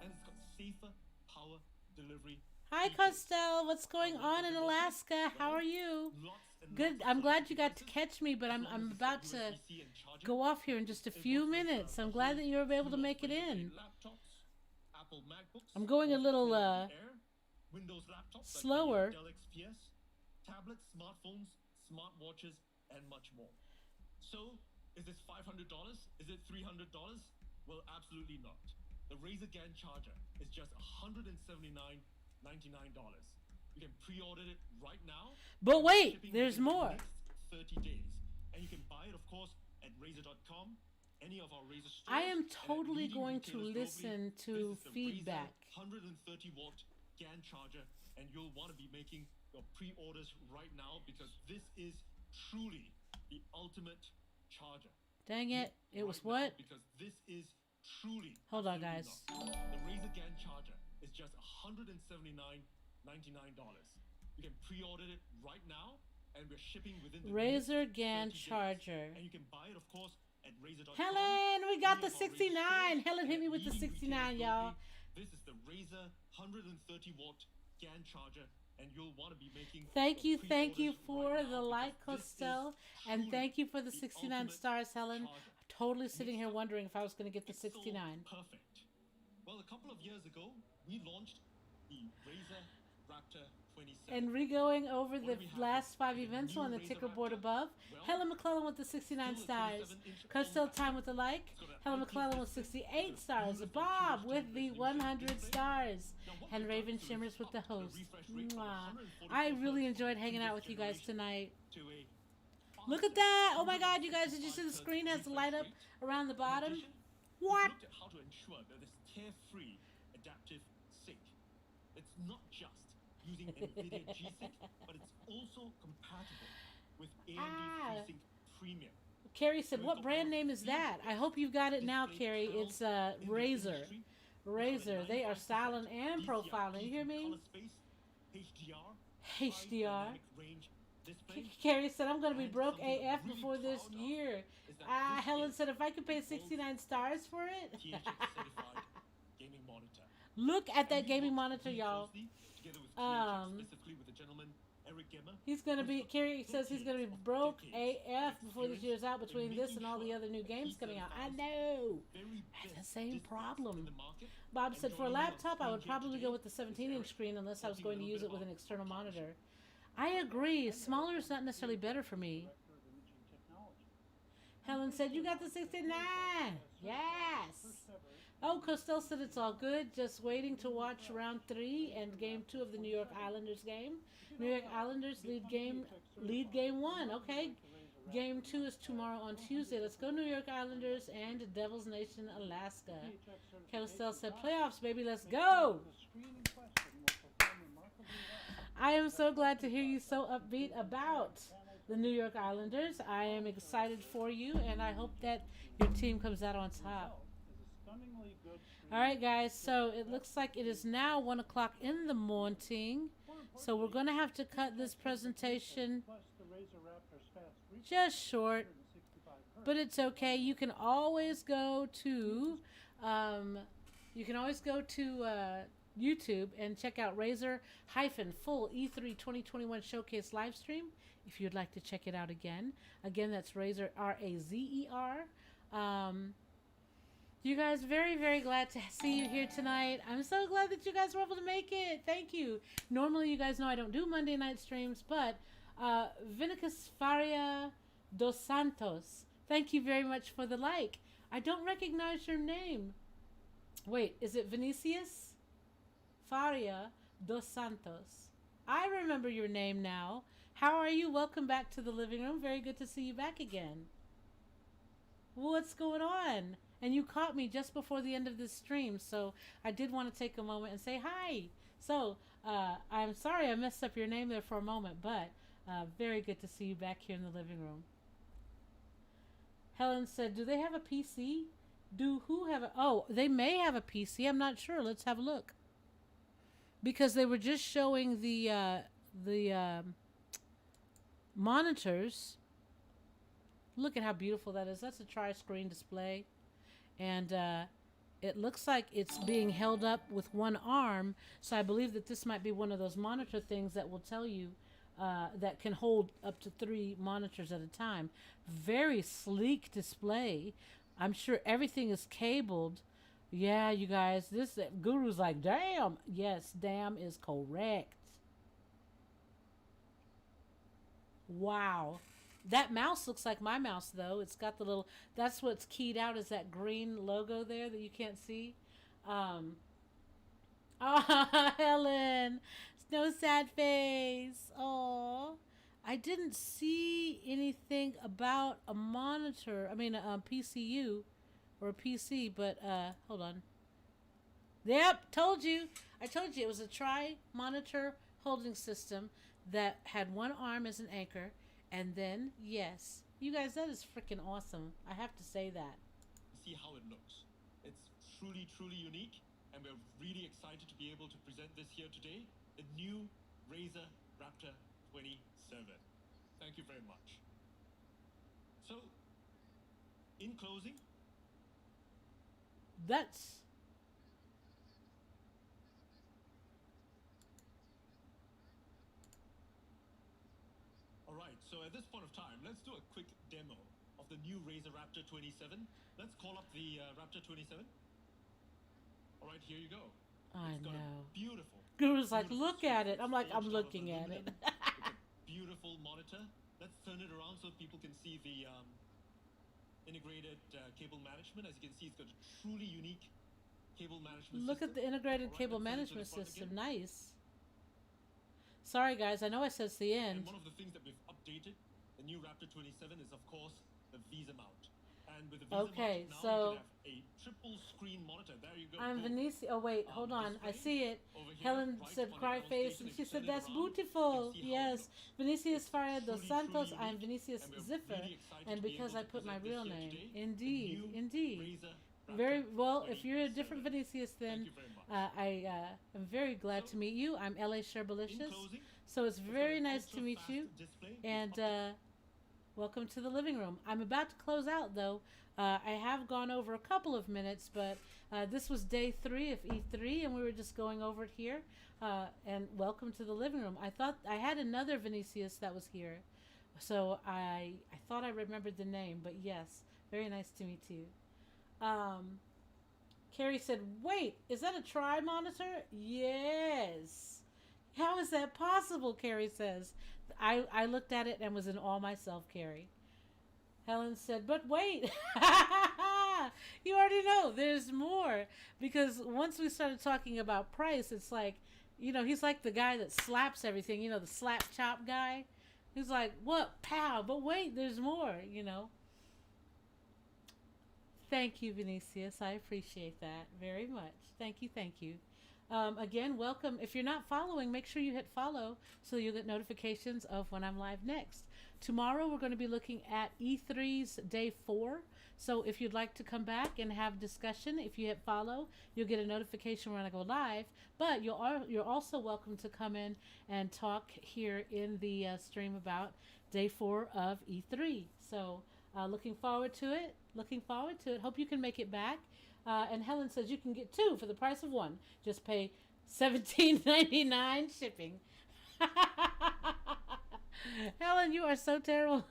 and it's got safer power delivery. Hi, features. Costello. What's going on in Alaska? How are you? Good. I'm glad you got to catch me, but I'm about to go off here in just a few minutes. I'm glad that you were able to make it in. Laptops, Apple MacBooks, I'm going a little Air, Windows laptops, slower. like the Dell XPS, tablets, smartphones, smartwatches, and much more. So, is this $500? Is it $300? Well, absolutely not. The Razer GAN charger is just $179.99. You can pre-order it right now. But and wait, shipping there's within the more. next 30 days. And you can buy it, of course, at Razer.com, any of our Razer stores. I am and at totally leading going to retailers globally. listen This to is the feedback. Razer 130-watt GAN charger, and you'll want to be making your pre-orders right now because this is truly the ultimate charger. Dang it. It was Right now, what? because this is truly. Hold on, absolutely guys. not. The Razer GAN charger is just $179.99. You can pre-order it right now, and we're shipping within the Razer next GAN 30 days. charger. And you can buy it, of course, at Razer.com. Helen, we got any the of our Razer 69. stores, Helen hit and me at with the leading 69, retailers y'all. globally. This is the Razer 130 watt GAN charger, and you'll want to be making Thank you pre-orders for right the now like, because this Costel, is and truly thank you for the the 69 ultimate stars, Helen. charger. Totally sitting here wondering if I was going to get the It's so 69. perfect. Well, a couple of years ago, we launched the Razer Raptor 27. And re-going over What the do we have last here? 5 The events new on the Razer ticker board Raptor? above. Well, Helen McClellan with the 69 still a stars. 27-inch Costel form Time with the like. It's got an Helen IPS McClellan with display, 68 it's a stars. beautiful Bob QHD with the resolution 100 display. stars. Now, what And we've Raven done is Shimmers with we've the upped the host. refresh rate from Mwah. 144 I really hertz enjoyed from hanging out previous with you guys generation tonight. to a Look at that! Oh my god, you guys, did you see the screen has the light up around the bottom? We've What? looked at how to ensure that this tear-free adaptive sync. It's not just using NVIDIA G-Sync, but it's also compatible with AMD FreeSync Premium. Carrie said, what brand name is that? I hope you've got it now, Carrie. It's Razer. Razer. They are styling and profiling. You hear me? HDR. Carrie said, I'm going to be broke AF before this year. Helen said, if I could pay 69 stars for it. Gaming monitor. Look at that gaming monitor, y'all. Specifically with the gentleman Eric Gemmer. He's going to be, Carrie says he's going to be broke AF before this year's out between this and all the other new games coming out. I know. I have the same problem. Bob said, for a laptop, I would probably go with the 17-inch screen unless I was going to use it with an external monitor. I agree. Smaller is not necessarily better for me. Helen said, you got the 69. Yes. Oh, Costel said it's all good. Just waiting to watch round 3 and game 2 of the New York Islanders game. New York Islanders lead game 1. Okay. Game 2 is tomorrow on Tuesday. Let's go New York Islanders and Devils Nation, Alaska. Costel said, playoffs, baby. Let's go. I am so glad to hear you so upbeat about the New York Islanders. I am excited for you, and I hope that your team comes out on top. All right, guys, so it looks like it is now 1 o'clock in the morning, so we're going to have to cut this presentation just short, but it's okay. You can always go to YouTube and check out Razer-full E3 2021 Showcase livestream if you'd like to check it out again. Again, that's Razer, R-A-Z-E-R. You guys, very, very glad to see you here tonight. I'm so glad that you guys were able to make it. Thank you. Normally, you guys know I don't do Monday night streams, but Vinicus Faria dos Santos, thank you very much for the like. I don't recognize your name. Wait, is it Vinicius Faria dos Santos? I remember your name now. How are you? Welcome back to the living room. Very good to see you back again. What's going on? And you caught me just before the end of this stream, so I did want to take a moment and say hi. So, I'm sorry I messed up your name there for a moment, but very good to see you back here in the living room. Helen said, do they have a PC? Do who have a... Oh, they may have a PC. I'm not sure. Let's have a look. Because they were just showing the monitors. Look at how beautiful that is. That's a tri-screen display. And it looks like it's being held up with one arm. So I believe that this might be one of those monitor things that will tell you that can hold up to 3 monitors at a time. Very sleek display. I'm sure everything is cabled. Yeah, you guys, this Guru's like, damn. Yes, damn is correct. Wow. That mouse looks like my mouse, though. It's got the little... That's what's keyed out is that green logo there that you can't see. Oh, Helen. No sad face. Oh, I didn't see anything about a monitor. I mean, a PCU or a PC, but hold on. Yep, told you. I told you it was a tri-monitor holding system that had one arm as an anchor. And then, yes, you guys, that is freaking awesome. I have to say that. See how it looks. It's truly, truly unique, and we're really excited to be able to present this here today. The new Razer Raptor 27. Thank you very much. So, in closing, that's Right, so at this point of time, let's do a quick demo of the new Razer Raptor 27. Let's call up the Raptor 27. All right, here you go. I It's got know. a beautiful. Guru's like, look at it. I'm like, I'm looking at it. It's a beautiful monitor. Let's turn it around so people can see the integrated cable management. As you can see, it's got a truly unique cable management Look system. at the integrated cable management system. Nice. Sorry, guys. I know I said it's the end. And one of the things that we've updated, the new Raptor 27, is of course the Visa mount. And with the Visa mount, now you can have a triple screen monitor. There you go. I'm Venicia. Oh wait, hold on. I see it. Helen said cry face, and she said that's beautiful. Yes, Vinicius Faria dos Santos. I'm Vinicius Ziffer, and because I put my real name, indeed. Very well. If you're a different Vinicius, then I am very glad to meet you. I'm LA Sherbalicious, so it's very nice to meet you, and welcome to the living room. I'm about to close out though. I have gone over a couple of minutes, but this was day 3 of E3, and we were just going over it here. And welcome to the living room. I thought I had another Vinicius that was here, so I thought I remembered the name, but yes, very nice to meet you. Carrie said, wait, is that a tri monitor? Yes. How is that possible? Carrie says. I looked at it and was in awe myself, Carrie. Helen said, but wait. You already know there's more, because once we started talking about price, it's like, you know, he's like the guy that slaps everything, you know, the slap chop guy. He's like, what? Pow. But wait, there's more, you know. Thank you, Vinicius. I appreciate that very much. Thank you, thank you. Again, welcome. If you're not following, make sure you hit follow so you'll get notifications of when I'm live next. Tomorrow, we're going to be looking at E3's Day 4. So if you'd like to come back and have discussion, if you hit follow, you'll get a notification when I go live. But you're also welcome to come in and talk here in the stream about Day 4 of E3. So looking forward to it. Looking forward to it. Hope you can make it back. And Helen says you can get 2 for the price of 1. Just pay $17.99 shipping. Helen, you are so terrible.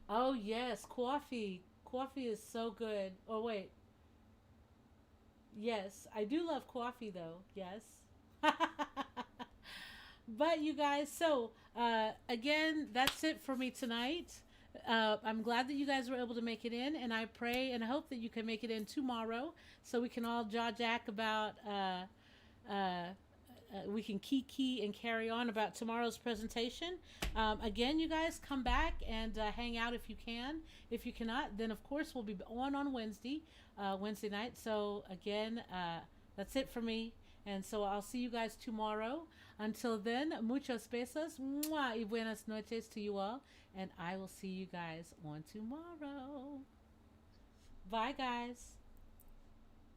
Oh yes, coffee. Coffee is so good. Oh wait. Yes, I do love coffee though. Yes. But you guys, so again, that's it for me tonight. I'm glad that you guys were able to make it in, and I pray and hope that you can make it in tomorrow so we can all jaw-jack about, we can key and carry on about tomorrow's presentation. Again, you guys, come back and hang out if you can. If you cannot, then of course we'll be on Wednesday night. So again, that's it for me. And so I'll see you guys tomorrow. Until then, muchos besos, mwah, y buenas noches to you all. And I will see you guys on tomorrow. Bye, guys.